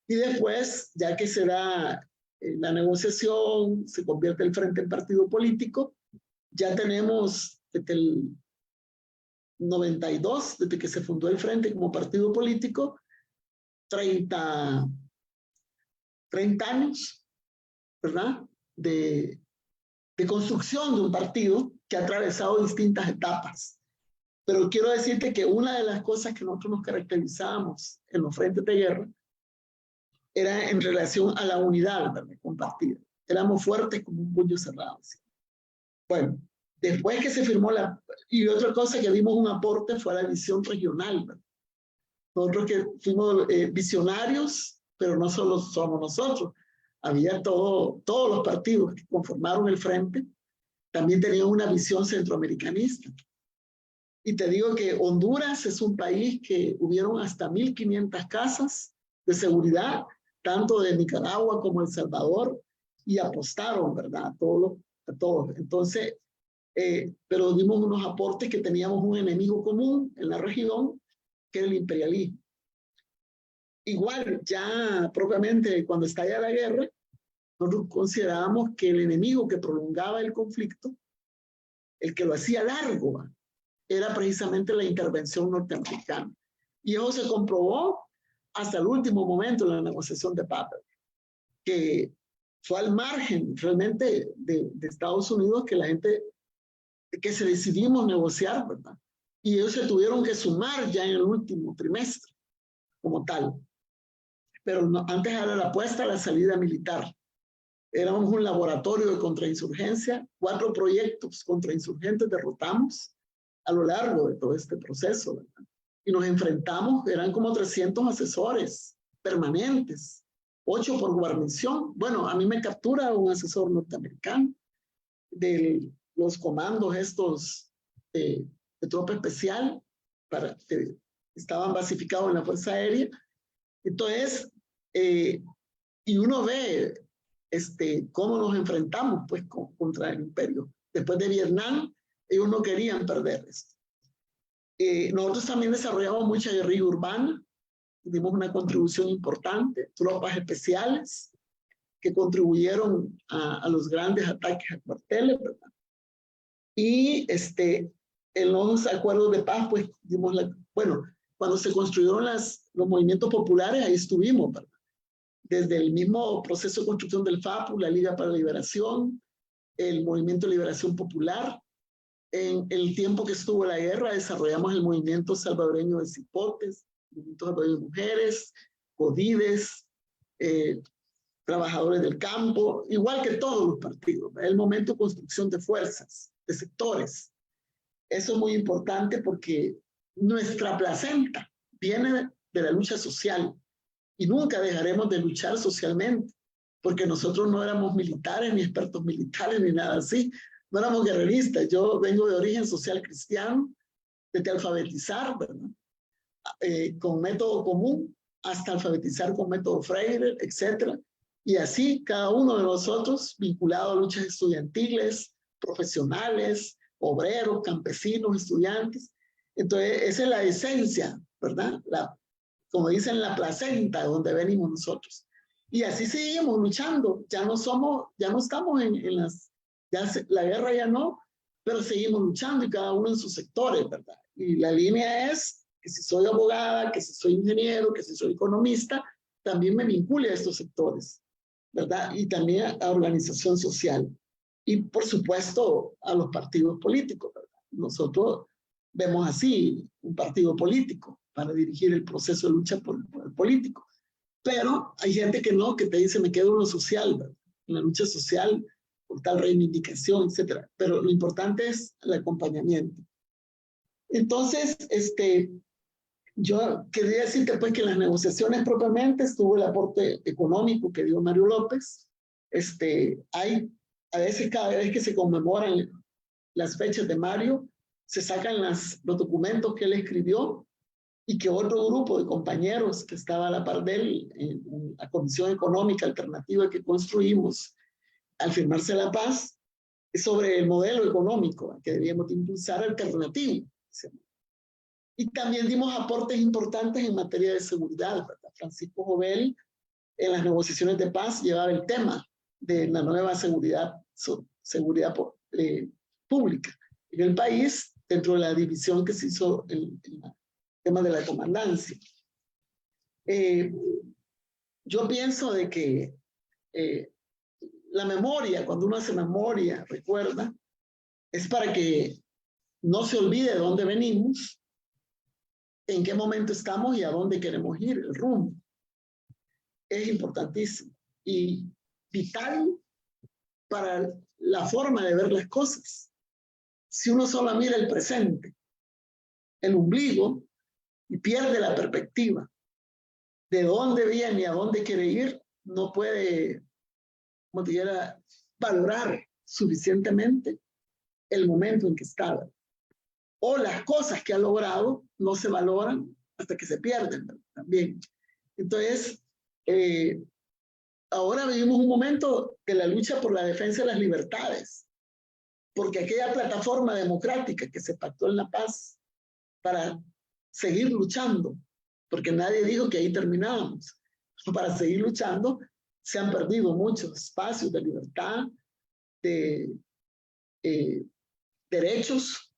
Y después, ya que se da la negociación, se convierte el frente en partido político, ya tenemos desde el 92, desde que se fundó el frente como partido político, 30 años, ¿verdad? De construcción de un partido que ha atravesado distintas etapas. Pero quiero decirte que una de las cosas que nosotros nos caracterizábamos en los frentes de guerra era en relación a la unidad, ¿verdad? Compartida. Éramos fuertes como un puño cerrado. ¿Sí? Bueno, después que se firmó y otra cosa que dimos un aporte fue a la visión regional, ¿verdad? Nosotros que fuimos visionarios, pero no solo somos nosotros, había todos los partidos que conformaron el frente, también tenían una visión centroamericanista. Y te digo que Honduras es un país que hubieron hasta 1,500 casas de seguridad, tanto de Nicaragua como El Salvador, y apostaron, ¿verdad? A todos. Entonces, pero dimos unos aportes que teníamos un enemigo común en la región, que era el imperialismo. Igual, ya propiamente cuando estalla la guerra, nosotros considerábamos que el enemigo que prolongaba el conflicto, el que lo hacía largo, era precisamente la intervención norteamericana. Y eso se comprobó hasta el último momento en la negociación de paz, que fue al margen realmente de Estados Unidos que la gente, que se decidimos negociar, ¿verdad? Y ellos se tuvieron que sumar ya en el último trimestre, como tal. Pero no, antes era la apuesta a la salida militar. Éramos un laboratorio de contrainsurgencia, 4 proyectos contrainsurgentes derrotamos a lo largo de todo este proceso, ¿verdad? Y nos enfrentamos, eran como 300 asesores permanentes, 8 por guarnición. Bueno, a mí me captura un asesor norteamericano de los comandos estos de tropa especial, que estaban basificados en la Fuerza Aérea. Entonces, y uno ve cómo nos enfrentamos pues, contra el imperio. Después de Vietnam, ellos no querían perder esto. Nosotros también desarrollamos mucha guerrilla urbana, dimos una contribución importante, tropas especiales que contribuyeron a los grandes ataques a cuarteles, ¿verdad? Y en los acuerdos de paz, pues dimos bueno, cuando se construyeron los movimientos populares, ahí estuvimos, ¿verdad? Desde el mismo proceso de construcción del FAPU, la Liga para la Liberación, el Movimiento de Liberación Popular. En el tiempo que estuvo la guerra, desarrollamos el Movimiento Salvadoreño de Cipotes, el Movimiento Salvadoreño de Mujeres, CODIDES, Trabajadores del Campo, igual que todos los partidos. El momento de construcción de fuerzas, de sectores. Eso es muy importante porque nuestra placenta viene de la lucha social y nunca dejaremos de luchar socialmente, porque nosotros no éramos militares, ni expertos militares, ni nada así. No éramos guerreristas. Yo vengo de origen social cristiano, desde alfabetizar, ¿verdad? Con método común, hasta alfabetizar con método Freire, etc. Y así cada uno de nosotros vinculado a luchas estudiantiles, profesionales, obreros, campesinos, estudiantes. Entonces, esa es la esencia, ¿verdad? Como dicen, la placenta donde venimos nosotros. Y así seguimos luchando. Ya no estamos en las... la guerra ya no, pero seguimos luchando y cada uno en sus sectores, ¿verdad? Y la línea es que si soy abogada, que si soy ingeniero, que si soy economista, también me vincule a estos sectores, ¿verdad? Y también a organización social. Y por supuesto a los partidos políticos, ¿verdad? Nosotros vemos así un partido político para dirigir el proceso de lucha por el político. Pero hay gente que no, que te dice me quedo en lo social, ¿verdad? En la lucha social, por tal reivindicación, etc. Pero lo importante es el acompañamiento. Entonces, yo quería decirte pues que en las negociaciones propiamente estuvo el aporte económico que dio Mario López. Hay, a veces cada vez que se conmemoran las fechas de Mario, se sacan los documentos que él escribió y que otro grupo de compañeros que estaba a la par de él en la Comisión Económica Alternativa que construimos al firmarse la paz, sobre el modelo económico que debíamos impulsar alternativo. Y también dimos aportes importantes en materia de seguridad, ¿verdad? Francisco Jovel, en las negociaciones de paz, llevaba el tema de la nueva seguridad pública en el país, dentro de la división que se hizo en el tema de la comandancia. Yo pienso de que la memoria, cuando uno hace memoria, recuerda, es para que no se olvide de dónde venimos, en qué momento estamos y a dónde queremos ir, el rumbo. Es importantísimo y vital para la forma de ver las cosas. Si uno solo mira el presente, el ombligo, y pierde la perspectiva de dónde viene y a dónde quiere ir, no puede, como dijera, valorar suficientemente el momento en que está. O las cosas que ha logrado no se valoran hasta que se pierden, ¿verdad? También. Entonces, ahora vivimos un momento de la lucha por la defensa de las libertades. porque aquella plataforma democrática que se pactó en La Paz para seguir luchando, porque nadie dijo que ahí terminábamos, para seguir luchando, se han perdido muchos espacios de libertad, de derechos.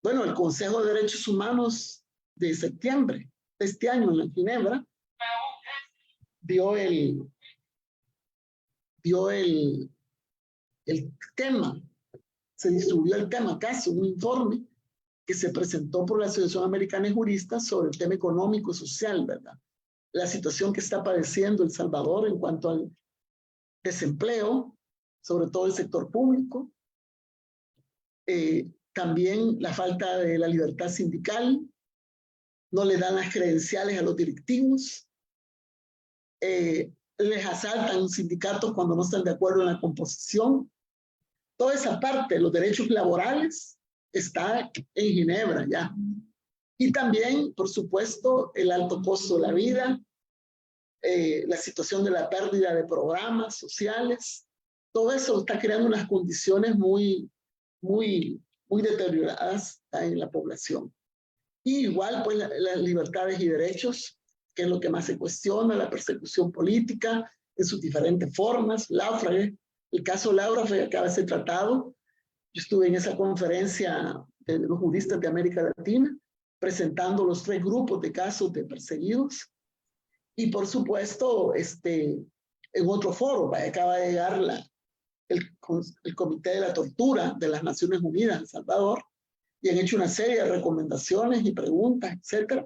Bueno, el Consejo de Derechos Humanos de septiembre de este año en la Ginebra dio el tema, se distribuyó el tema, casi un informe que se presentó por la Asociación Americana de Juristas sobre el tema económico y social, ¿verdad? La situación que está padeciendo El Salvador en cuanto al desempleo, sobre todo el sector público, también la falta de la libertad sindical, no le dan las credenciales a los directivos, les asaltan sindicatos cuando no están de acuerdo en la composición. Toda esa parte, los derechos laborales, está en Ginebra ya. Y también, por supuesto, el alto costo de la vida, la situación de la pérdida de programas sociales, todo eso está creando unas condiciones muy deterioradas en la población. Y igual, pues, las libertades y derechos, que es lo que más se cuestiona, la persecución política en sus diferentes formas. El caso Laura fue acaba de ser tratado. Yo estuve en esa conferencia de los juristas de América Latina, presentando los 3 grupos de casos de perseguidos. Y por supuesto, en otro foro, acaba de llegar el Comité de la Tortura de las Naciones Unidas en El Salvador, y han hecho una serie de recomendaciones y preguntas, etc.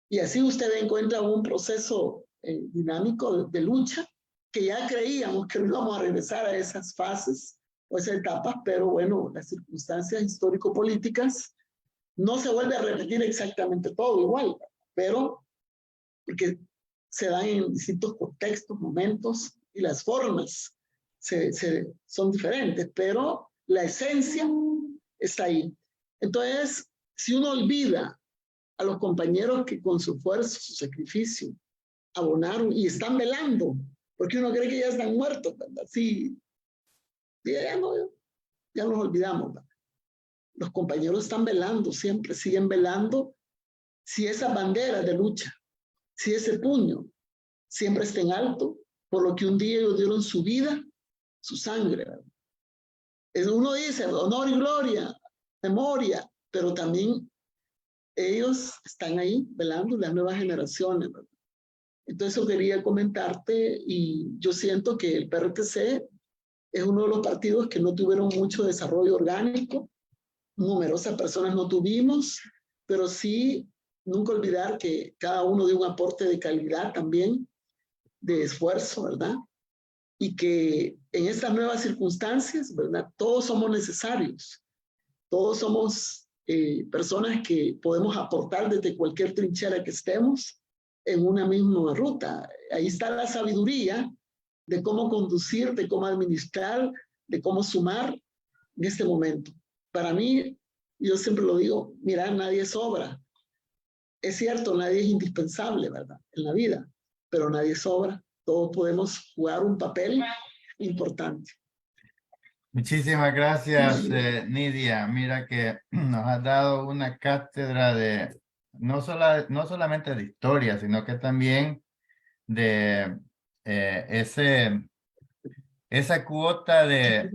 Y así usted encuentra un proceso dinámico de lucha, que ya creíamos que no íbamos a regresar a esas fases o esas etapas, pero bueno, las circunstancias histórico-políticas no se vuelve a repetir exactamente todo igual, pero porque se dan en distintos contextos, momentos, y las formas son diferentes, pero la esencia está ahí. Entonces, si uno olvida a los compañeros que con su esfuerzo, su sacrificio, abonaron y están velando, porque uno cree que ya están muertos, ¿verdad? Sí, ya nos olvidamos, ¿verdad? Los compañeros están velando, siempre siguen velando, si esa bandera de lucha, si ese puño siempre está en alto, por lo que un día ellos dieron su vida, su sangre, ¿verdad? Uno dice honor y gloria, memoria, pero también ellos están ahí velando las nuevas generaciones, ¿verdad? Entonces eso quería comentarte, y yo siento que el PRTC es uno de los partidos que no tuvieron mucho desarrollo orgánico, numerosas personas no tuvimos, pero sí nunca olvidar que cada uno dio un aporte de calidad también, de esfuerzo, ¿verdad? Y que en estas nuevas circunstancias, ¿verdad? Todos somos necesarios, todos somos personas que podemos aportar desde cualquier trinchera que estemos en una misma ruta. Ahí está la sabiduría de cómo conducir, de cómo administrar, de cómo sumar en este momento. Para mí, yo siempre lo digo, mira, nadie sobra. Es cierto, nadie es indispensable, ¿verdad? En la vida, pero nadie sobra. Todos podemos jugar un papel importante. Muchísimas gracias, Nidia. Mira que nos has dado una cátedra de no solamente de historia, sino que también de esa cuota de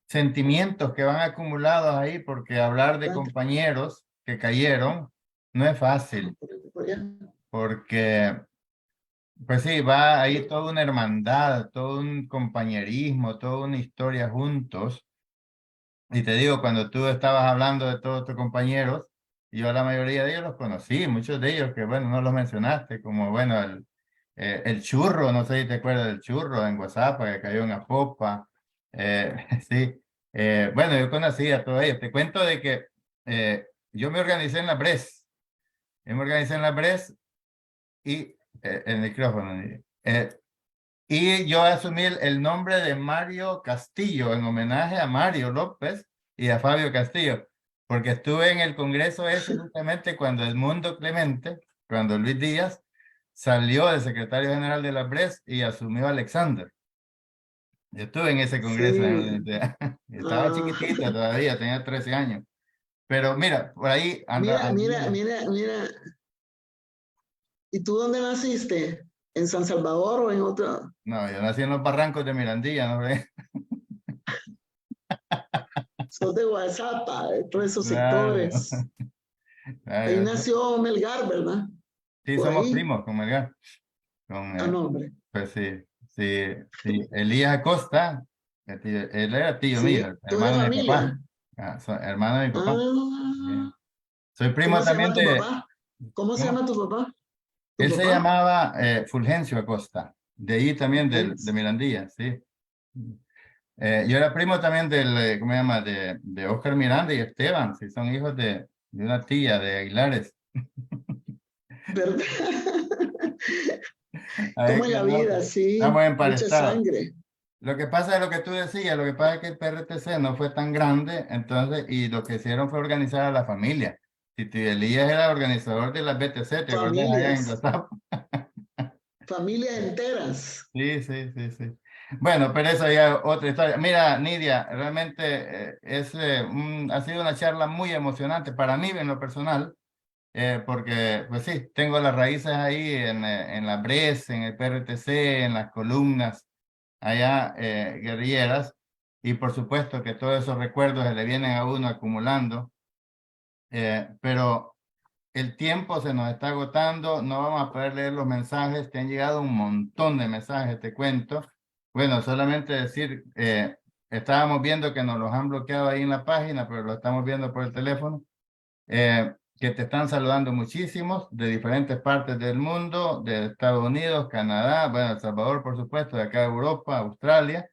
sentimientos que van acumulados ahí, porque hablar de compañeros que cayeron no es fácil, porque pues sí, va ahí toda una hermandad, todo un compañerismo, toda una historia juntos. Y te digo, cuando tú estabas hablando de todos tus compañeros, yo a la mayoría de ellos los conocí, muchos de ellos que, bueno, no los mencionaste, como, bueno, el Churro, no sé si te acuerdas del Churro en Guasapa, que cayó en Apopa. Sí, bueno, yo conocí a todos ellos. Te cuento de que yo me organicé en la BRES. Yo me organicé en la BRES y el micrófono. Y yo asumí el nombre de Mario Castillo en homenaje a Mario López y a Fabio Castillo, porque estuve en el Congreso ese justamente cuando Edmundo Clemente, cuando Luis Díaz salió de secretario general de la BRES y asumió a Alexander. Yo estuve en ese congreso. Sí. Estaba Ah, chiquitita todavía, tenía 13 años. Pero mira, por ahí anda. mira. ¿Y tú dónde naciste? ¿En San Salvador o en otro? No, yo nací en los barrancos de Mirandilla, ¿no? Sos de Guazapa, de todos esos Claro. sectores. Ahí Claro. nació Melgar, ¿verdad? Sí, Por somos ahí. primos con Melgar. Con, Ah, no, hombre. pues sí, sí, sí. Elías Acosta, él era tío Sí, mío, tú de hermano de mi papá. familia. Hermano de mi papá. Ah, Sí. Soy primo ¿cómo se llama también tu de. papá? ¿Cómo se llama ¿Cómo? tu papá? ¿Tu Él se papá? llamaba Fulgencio Acosta, de ahí también de Fulgencio. Mirandilla, sí. Yo era primo también del, ¿cómo se llama? De Oscar Miranda y Esteban, sí, son hijos de una tía de Aguilares. ¿Verdad? Ahí ¿Cómo es que la no, vida? estamos Sí, mucha emparentados. sangre. Lo que pasa es lo que tú decías, lo que pasa es que el PRTC no fue tan grande, entonces, y lo que hicieron fue organizar a la familia. Tito Elías era organizador de las BTC, ¿te acuerdas allá en Familias, WhatsApp? familias enteras. Sí, sí, sí, sí. Bueno, pero eso ya otra historia. Mira, Nidia, realmente ha sido una charla muy emocionante para mí en lo personal, porque, pues sí, tengo las raíces ahí en la BRES, en el PRTC, en las columnas allá guerrilleras, y por supuesto que todos esos recuerdos se le vienen a uno acumulando, pero el tiempo se nos está agotando, no vamos a poder leer los mensajes, te han llegado un montón de mensajes, te cuento. Bueno, solamente decir, estábamos viendo que nos los han bloqueado ahí en la página, pero lo estamos viendo por el teléfono, que te están saludando muchísimos de diferentes partes del mundo, de Estados Unidos, Canadá, bueno, El Salvador, por supuesto, de acá de Europa, Australia.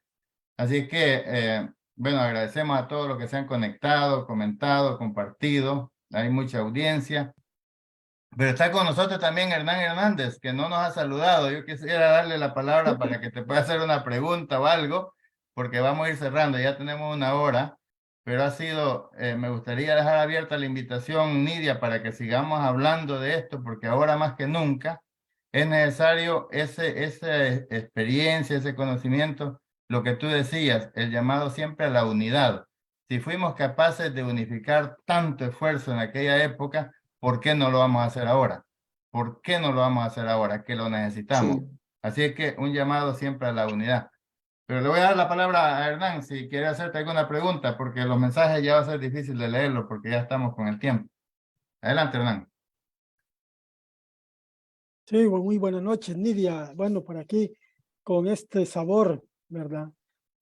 Así que, bueno, agradecemos a todos los que se han conectado, comentado, compartido. Hay mucha audiencia. Pero está con nosotros también Hernán Hernández, que no nos ha saludado. Yo quisiera darle la palabra para que te pueda hacer una pregunta o algo, porque vamos a ir cerrando, ya tenemos una hora, pero me gustaría dejar abierta la invitación, Nidia, para que sigamos hablando de esto, porque ahora más que nunca es necesario esa experiencia, ese conocimiento, lo que tú decías, el llamado siempre a la unidad. Si fuimos capaces de unificar tanto esfuerzo en aquella época, ¿por qué no lo vamos a hacer ahora? ¿Por qué no lo vamos a hacer ahora? Que lo necesitamos. Sí. Así es que un llamado siempre a la unidad. Pero le voy a dar la palabra a Hernán si quiere hacerte alguna pregunta, porque los mensajes ya va a ser difícil de leerlos porque ya estamos con el tiempo. Adelante, Hernán. Sí, muy buenas noches, Nidia. Bueno, por aquí con este sabor, ¿verdad?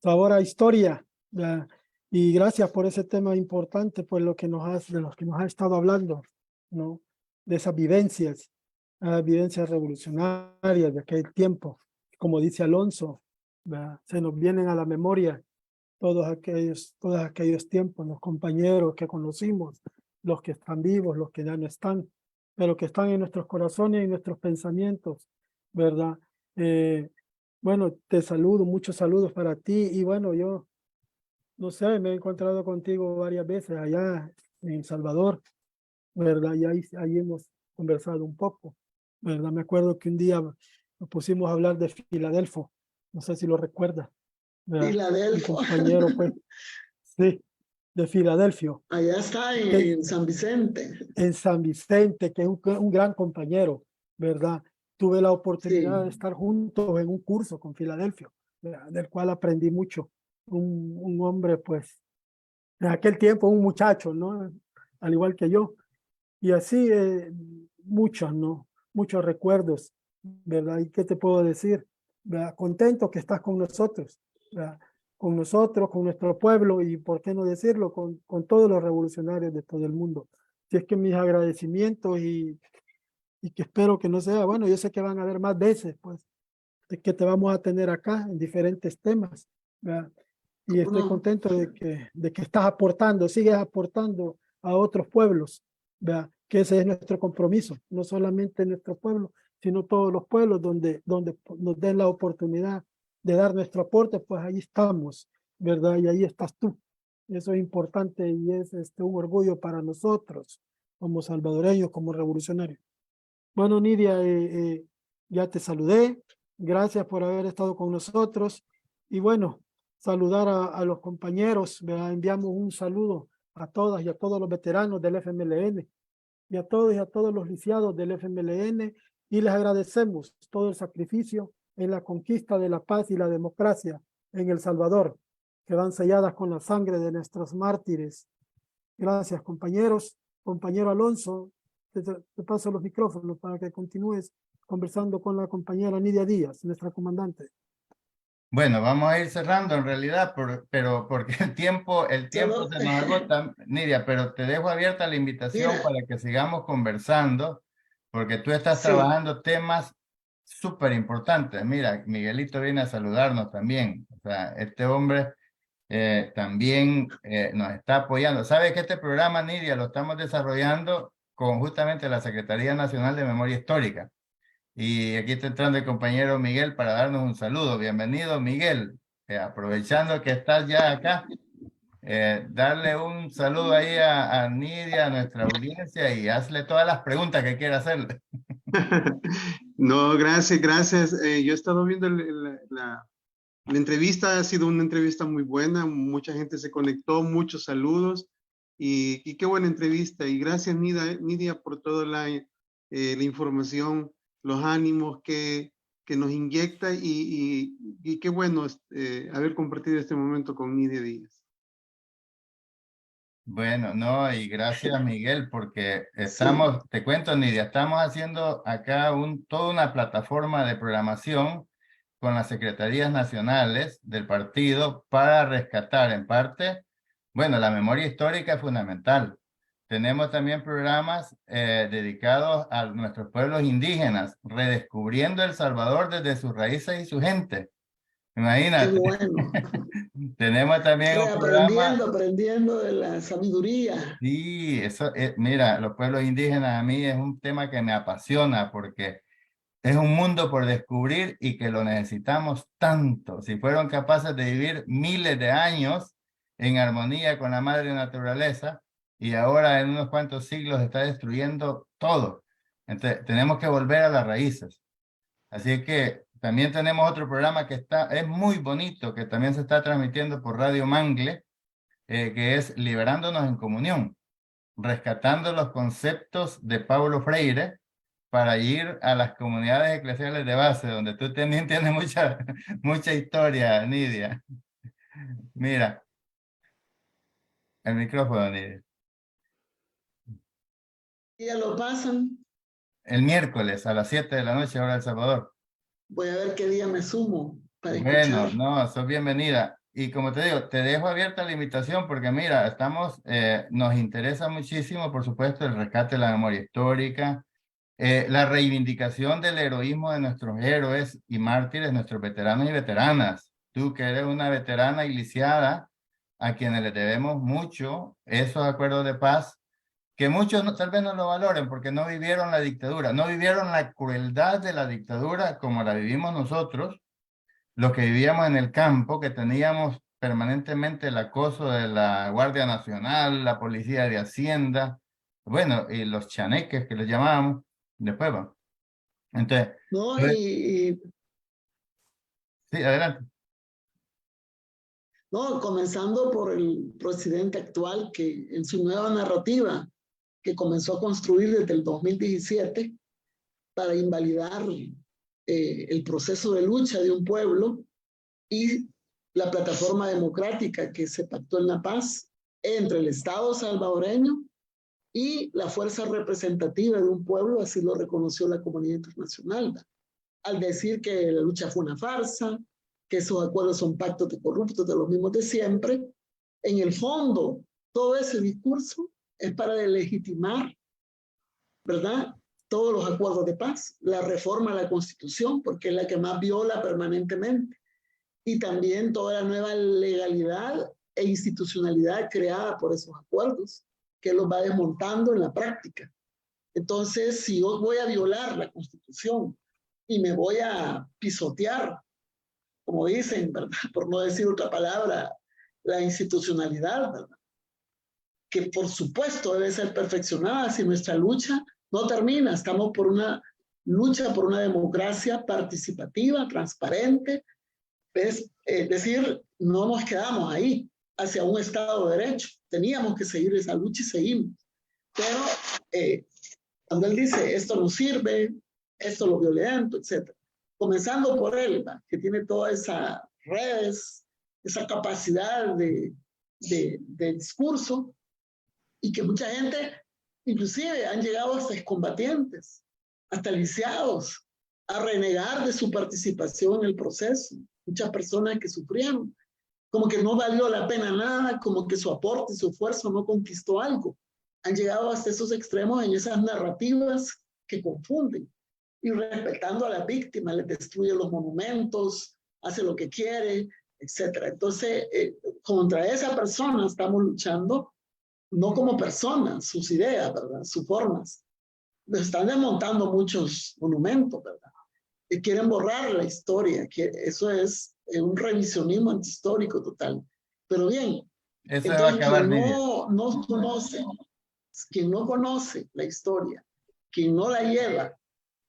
Sabor a historia, ¿verdad? Y gracias por ese tema importante, pues de los que nos has estado hablando, ¿no? De esas vivencias revolucionarias de aquel tiempo. Como dice Alonso, ¿verdad? Se nos vienen a la memoria todos aquellos tiempos, los compañeros que conocimos, los que están vivos, los que ya no están, pero que están en nuestros corazones y en nuestros pensamientos, ¿verdad? Bueno, te saludo, muchos saludos para ti, y bueno, yo, no sé, me he encontrado contigo varias veces allá en El Salvador, ¿verdad? Y ahí hemos conversado un poco, ¿verdad? Me acuerdo que un día nos pusimos a hablar de Filadelfo, no sé si lo recuerdas, ¿verdad? Un Filadelfo. compañero, pues, sí, de Filadelfia. Allá está en San Vicente. En San Vicente, que es un gran compañero, ¿verdad? Tuve la oportunidad de Sí. estar juntos en un curso con Filadelfia, ¿verdad? Del cual aprendí mucho. Un hombre, pues, en aquel tiempo, un muchacho, ¿no? Al igual que yo. Y así, muchos, ¿no? Muchos recuerdos, ¿verdad? ¿Y qué te puedo decir? ¿Verdad? Contento que estás con nosotros, ¿verdad? Con nosotros, con nuestro pueblo y, ¿por qué no decirlo?, con todos los revolucionarios de todo el mundo. Así es que mis agradecimientos y que espero que no sea, bueno, yo sé que van a haber más veces, pues, de que te vamos a tener acá en diferentes temas, ¿verdad? Y estoy No, contento de que estás aportando, sigues aportando a otros pueblos, ¿verdad? Que ese es nuestro compromiso, no solamente nuestro pueblo, sino todos los pueblos donde nos den la oportunidad de dar nuestro aporte, pues ahí estamos, ¿verdad? Y ahí estás tú. Eso es importante y es un orgullo para nosotros, como salvadoreños, como revolucionarios. Bueno, Nidia, ya te saludé. Gracias por haber estado con nosotros. Y bueno, saludar a los compañeros, ¿verdad? Enviamos un saludo a todas y a todos los veteranos del FMLN y a todos los lisiados del FMLN, y les agradecemos todo el sacrificio en la conquista de la paz y la democracia en El Salvador, que van selladas con la sangre de nuestros mártires. Gracias, compañeros. Compañero Alonso, te paso los micrófonos para que continúes conversando con la compañera Nidia Díaz, nuestra comandante. Bueno, vamos a ir cerrando en realidad, pero porque el tiempo se nos agota, Nidia, pero te dejo abierta la invitación para que sigamos conversando, porque tú estás trabajando temas súper importantes. Mira, Miguelito viene a saludarnos también. O sea, este hombre también nos está apoyando. ¿Sabes que este programa, Nidia, lo estamos desarrollando con justamente la Secretaría Nacional de Memoria Histórica? Y aquí está entrando el compañero Miguel para darnos un saludo. Bienvenido, Miguel. Aprovechando que estás ya acá, darle un saludo ahí a Nidia, a nuestra audiencia, y hazle todas las preguntas que quiera hacerle. No, gracias. Yo he estado viendo la entrevista, ha sido una entrevista muy buena, mucha gente se conectó, muchos saludos, y qué buena entrevista. Y gracias, Nidia, por toda la información, los ánimos que nos inyecta, y qué bueno haber compartido este momento con Nidia Díaz. Bueno, no, y gracias, Miguel, porque estamos, te cuento, Nidia, estamos haciendo acá toda una plataforma de programación con las secretarías nacionales del partido para rescatar en parte, bueno, la memoria histórica es fundamental. Tenemos también programas dedicados a nuestros pueblos indígenas, redescubriendo El Salvador desde sus raíces y su gente. Imagínate. Qué bueno. Tenemos también un programa... Aprendiendo de la sabiduría. Sí, eso, mira, los pueblos indígenas a mí es un tema que me apasiona porque es un mundo por descubrir y que lo necesitamos tanto. Si fueron capaces de vivir miles de años en armonía con la madre naturaleza, y ahora en unos cuantos siglos está destruyendo todo. Entonces, tenemos que volver a las raíces. Así que también tenemos otro programa que es muy bonito, que también se está transmitiendo por Radio Mangle, que es Liberándonos en Comunión, rescatando los conceptos de Paulo Freire para ir a las comunidades eclesiales de base, donde tú también tienes mucha historia, Nidia. Mira, el micrófono, Nidia. ¿Ya lo pasan? El miércoles a las 7 de la noche, hora de El Salvador. Voy a ver qué día me sumo para Bueno, escuchar. no, sos bienvenida. Y como te digo, te dejo abierta la invitación porque mira, nos interesa muchísimo, por supuesto, el rescate de la memoria histórica, la reivindicación del heroísmo de nuestros héroes y mártires, nuestros veteranos y veteranas. Tú que eres una veterana y lisiada, a quienes le debemos mucho esos acuerdos de paz, que muchos tal vez no lo valoren porque no vivieron la dictadura, no vivieron la crueldad de la dictadura como la vivimos nosotros, los que vivíamos en el campo, que teníamos permanentemente el acoso de la Guardia Nacional, la Policía de Hacienda, bueno, y los chaneques que les llamábamos, después va. Entonces, No, sí, adelante. No, comenzando por el presidente actual, que en su nueva narrativa, que comenzó a construir desde el 2017 para invalidar el proceso de lucha de un pueblo y la plataforma democrática que se pactó en La Paz entre el Estado salvadoreño y la fuerza representativa de un pueblo, así lo reconoció la comunidad internacional, al decir que la lucha fue una farsa, que esos acuerdos son pactos de corruptos de los mismos de siempre. En el fondo, todo ese discurso es para legitimar, ¿verdad?, todos los acuerdos de paz, la reforma a la Constitución, porque es la que más viola permanentemente, y también toda la nueva legalidad e institucionalidad creada por esos acuerdos, que los va desmontando en la práctica. Entonces, si yo voy a violar la Constitución y me voy a pisotear, como dicen, ¿verdad?, por no decir otra palabra, la institucionalidad, ¿verdad?, que por supuesto debe ser perfeccionada si nuestra lucha no termina. Estamos por una lucha por una democracia participativa, transparente, Es decir, no nos quedamos ahí hacia un Estado de Derecho. Teníamos que seguir esa lucha y seguimos. Pero cuando él dice, esto no sirve, esto es lo violento, etc. Comenzando por él, ¿va? Que tiene todas esas redes, esa capacidad de discurso, y que mucha gente, inclusive, han llegado hasta excombatientes, hasta lisiados, a renegar de su participación en el proceso. Muchas personas que sufrieron, como que no valió la pena nada, como que su aporte, su esfuerzo no conquistó algo. Han llegado hasta esos extremos en esas narrativas que confunden. Y respetando a la víctima, les destruye los monumentos, hace lo que quiere, etc. Entonces, contra esa persona estamos luchando, no como personas, sus ideas, ¿verdad? Sus formas. Están desmontando muchos monumentos, ¿verdad? Y quieren borrar la historia, que eso es un revisionismo antihistórico total. Pero bien, eso va a acabar, quien no conoce la historia, quien no la lleva,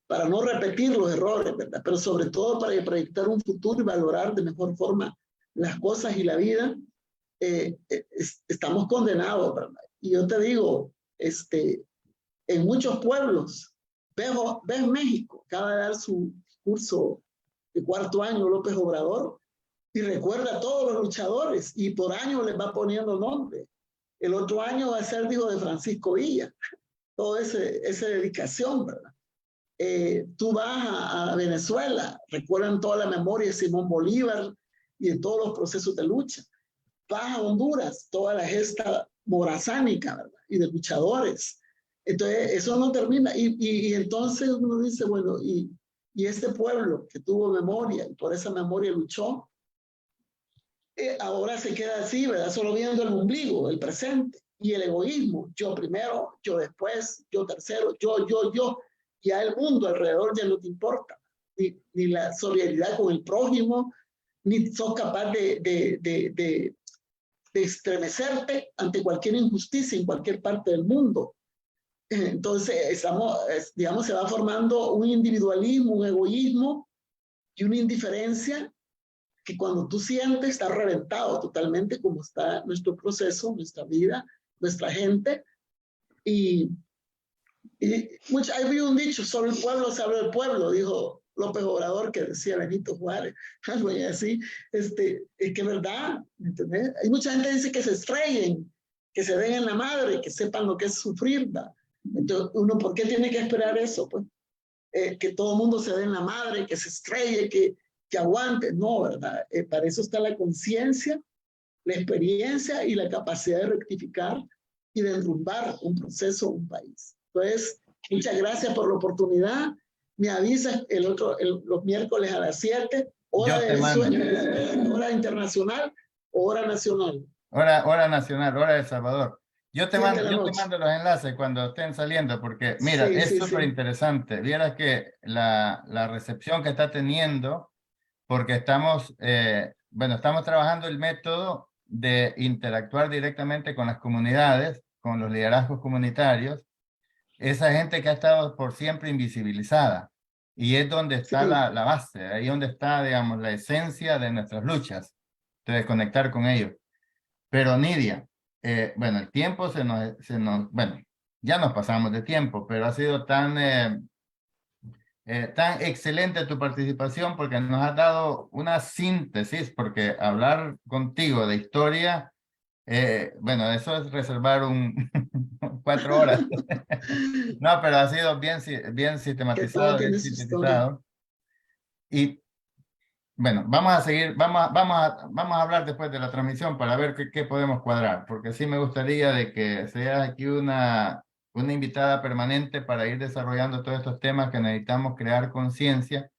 para no repetir los errores, ¿verdad? Pero sobre todo para proyectar un futuro y valorar de mejor forma las cosas y la vida, estamos condenados, ¿verdad? Y yo te digo, en muchos pueblos, ves México, acaba de dar su curso de 4º año López Obrador, y recuerda a todos los luchadores, y por año les va poniendo nombre. El otro año va a ser, digo, de Francisco Villa, toda esa dedicación, ¿verdad? Tú vas a Venezuela, recuerdan toda la memoria de Simón Bolívar y de todos los procesos de lucha. Vas a Honduras, toda la gesta morazánica, ¿verdad? Y de luchadores. Entonces, eso no termina. Y entonces uno dice, bueno, y este pueblo que tuvo memoria y por esa memoria luchó, ahora se queda así, ¿verdad? Solo viendo el ombligo, el presente y el egoísmo. Yo primero, yo después, yo tercero, yo. Ya el mundo alrededor ya no te importa, ni la solidaridad con el prójimo, ni sos capaz de estremecerte ante cualquier injusticia en cualquier parte del mundo. Entonces, digamos, se va formando un individualismo, un egoísmo y una indiferencia que cuando tú sientes está reventado totalmente como está nuestro proceso, nuestra vida, nuestra gente. Y hay un dicho, sobre el pueblo se habla del pueblo, dijo López Obrador, que decía Benito Juárez, algo así, es que es verdad, ¿entendés? Hay mucha gente que dice que se estrellen, que se den en la madre, que sepan lo que es sufrir, ¿verdad? Entonces, uno, ¿por qué tiene que esperar eso? Pues, que todo el mundo se dé en la madre, que se estrelle, que aguante, no, ¿verdad? Para eso está la conciencia, la experiencia y la capacidad de rectificar y de derrumbar un proceso, un país. Entonces, muchas gracias por la oportunidad. Me avisas los miércoles a las 7, hora hora internacional o hora nacional. Hora nacional, hora de El Salvador. Yo te mando los enlaces cuando estén saliendo, porque mira, es súper interesante. Vieras que la recepción que está teniendo, porque estamos trabajando el método de interactuar directamente con las comunidades, con los liderazgos comunitarios, esa gente que ha estado por siempre invisibilizada. Y es donde está la base, ahí donde está, digamos, la esencia de nuestras luchas, de conectar con ellos. Pero Nidia, el tiempo ya nos pasamos de tiempo, pero ha sido tan excelente tu participación porque nos has dado una síntesis, porque hablar contigo de historia, eso es reservar 4 horas. No, pero ha sido bien sistematizado, bien sintetizado. Y bueno, vamos a seguir, vamos a hablar después de la transmisión para ver qué podemos cuadrar, porque sí me gustaría de que seas aquí una invitada permanente para ir desarrollando todos estos temas que necesitamos crear conciencia,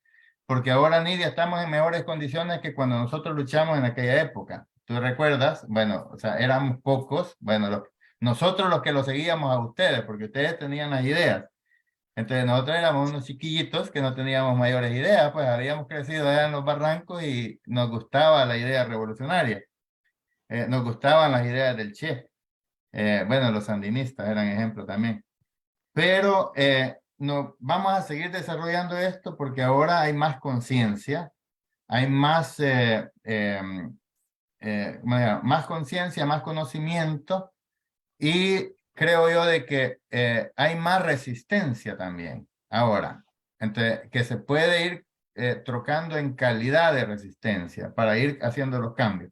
porque ahora, Nidia, estamos en mejores condiciones que cuando nosotros luchamos en aquella época. ¿Tú recuerdas? Bueno, o sea, éramos pocos, nosotros los que lo seguíamos a ustedes, porque ustedes tenían las ideas. Entonces nosotros éramos unos chiquillitos que no teníamos mayores ideas, pues habíamos crecido allá en los barrancos y nos gustaba la idea revolucionaria. Nos gustaban las ideas del Che. Los sandinistas eran ejemplo también. Pero vamos a seguir desarrollando esto porque ahora hay más conciencia, hay más, más conciencia, más conocimiento, y creo yo de que hay más resistencia también ahora, entre, que se puede ir trocando en calidad de resistencia para ir haciendo los cambios.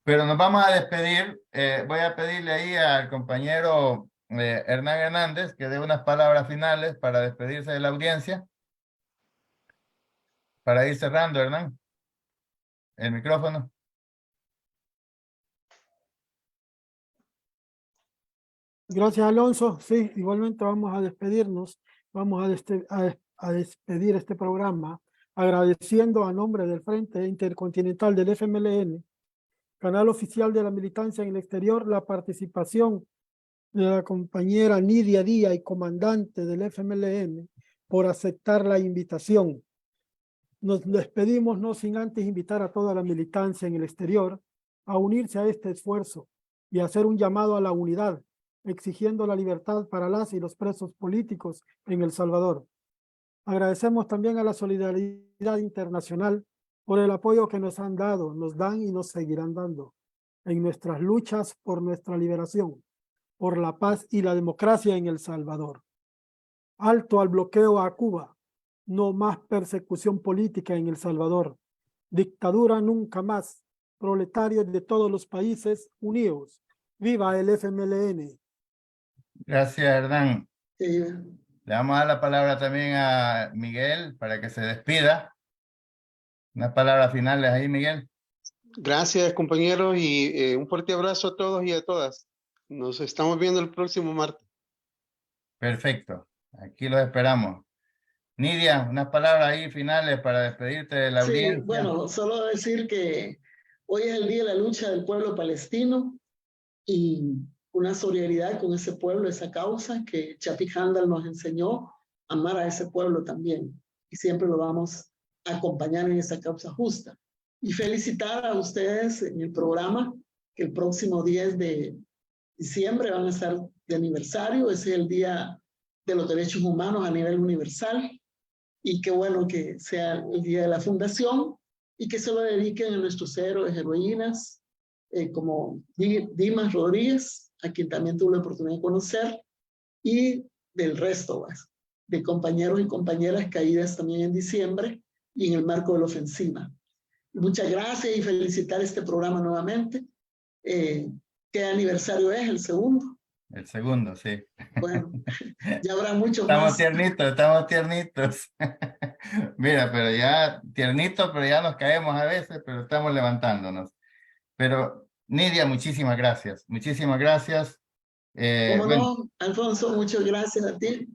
Pero nos vamos a despedir. Voy a pedirle ahí al compañero Hernán Hernández que dé unas palabras finales para despedirse de la audiencia. Para ir cerrando, Hernán. El micrófono. Gracias, Alonso. Sí, igualmente vamos a despedirnos. Vamos a despedir este programa agradeciendo a nombre del Frente Intercontinental del FMLN, canal oficial de la militancia en el exterior, la participación de la compañera Nidia Díaz y comandante del FMLN por aceptar la invitación. Nos despedimos no sin antes invitar a toda la militancia en el exterior a unirse a este esfuerzo y hacer un llamado a la unidad, exigiendo la libertad para las y los presos políticos en El Salvador. Agradecemos también a la solidaridad internacional por el apoyo que nos han dado, nos dan y nos seguirán dando en nuestras luchas por nuestra liberación, por la paz y la democracia en El Salvador. Alto al bloqueo a Cuba, no más persecución política en El Salvador, dictadura nunca más, proletarios de todos los países unidos. ¡Viva el FMLN! Gracias, Hernán. Sí. Le vamos a dar la palabra también a Miguel para que se despida. Unas palabras finales ahí, Miguel. Gracias, compañeros, y un fuerte abrazo a todos y a todas. Nos estamos viendo el próximo martes. Perfecto. Aquí los esperamos. Nidia, unas palabras ahí finales para despedirte de la audiencia. Sí, bueno, solo decir que hoy es el día de la lucha del pueblo palestino y una solidaridad con ese pueblo, esa causa que Chapik Handal nos enseñó a amar a ese pueblo también. Y siempre lo vamos a acompañar en esa causa justa. Y felicitar a ustedes en el programa, que el próximo 10 de diciembre van a estar de aniversario. Ese es el Día de los Derechos Humanos a nivel universal. Y qué bueno que sea el día de la fundación y que se lo dediquen a nuestros héroes, heroínas, como Dimas Rodríguez, a quien también tuve la oportunidad de conocer, y del resto de compañeros y compañeras caídas también en diciembre y en el marco de la ofensiva. Muchas gracias y felicitar este programa nuevamente. ¿Qué aniversario es? ¿El segundo? El segundo, sí. Bueno, ya habrá muchos más. Estamos tiernitos. Mira, pero ya tiernitos, pero ya nos caemos a veces, pero estamos levantándonos. Pero, Nidia, muchísimas gracias. Muchísimas gracias. ¿Cómo bueno, no, Alfonso? Muchas gracias a ti.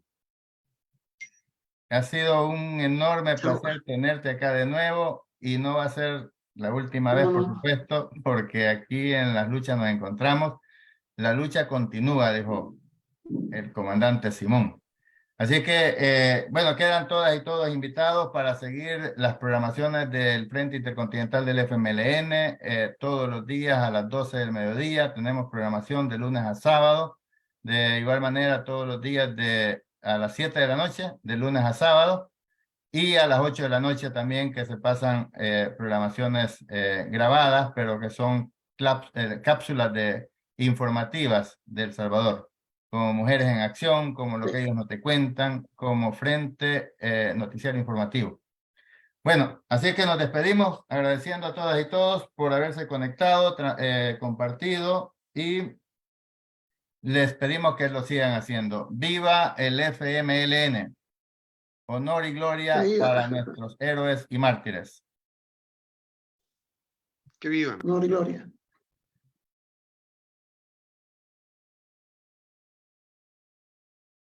Ha sido un enorme placer tenerte acá de nuevo y no va a ser la última vez, por supuesto, porque aquí en las luchas nos encontramos. La lucha continúa, dijo el comandante Simón. Así que, bueno, quedan todas y todos invitados para seguir las programaciones del Frente Intercontinental del FMLN. Todos los días a las 12 del mediodía tenemos programación de lunes a sábado. De igual manera, todos los días a las 7 de la noche, de lunes a sábado. Y a las 8 de la noche también, que se pasan programaciones grabadas, pero que son cápsulas informativas de El Salvador, como Mujeres en Acción, como Lo que ellos no te cuentan, como Frente Noticiario Informativo. Bueno, así que nos despedimos agradeciendo a todas y todos por haberse conectado, compartido, y les pedimos que lo sigan haciendo. ¡Viva el FMLN! Honor y gloria para nuestros héroes y mártires. Que vivan. Honor y gloria.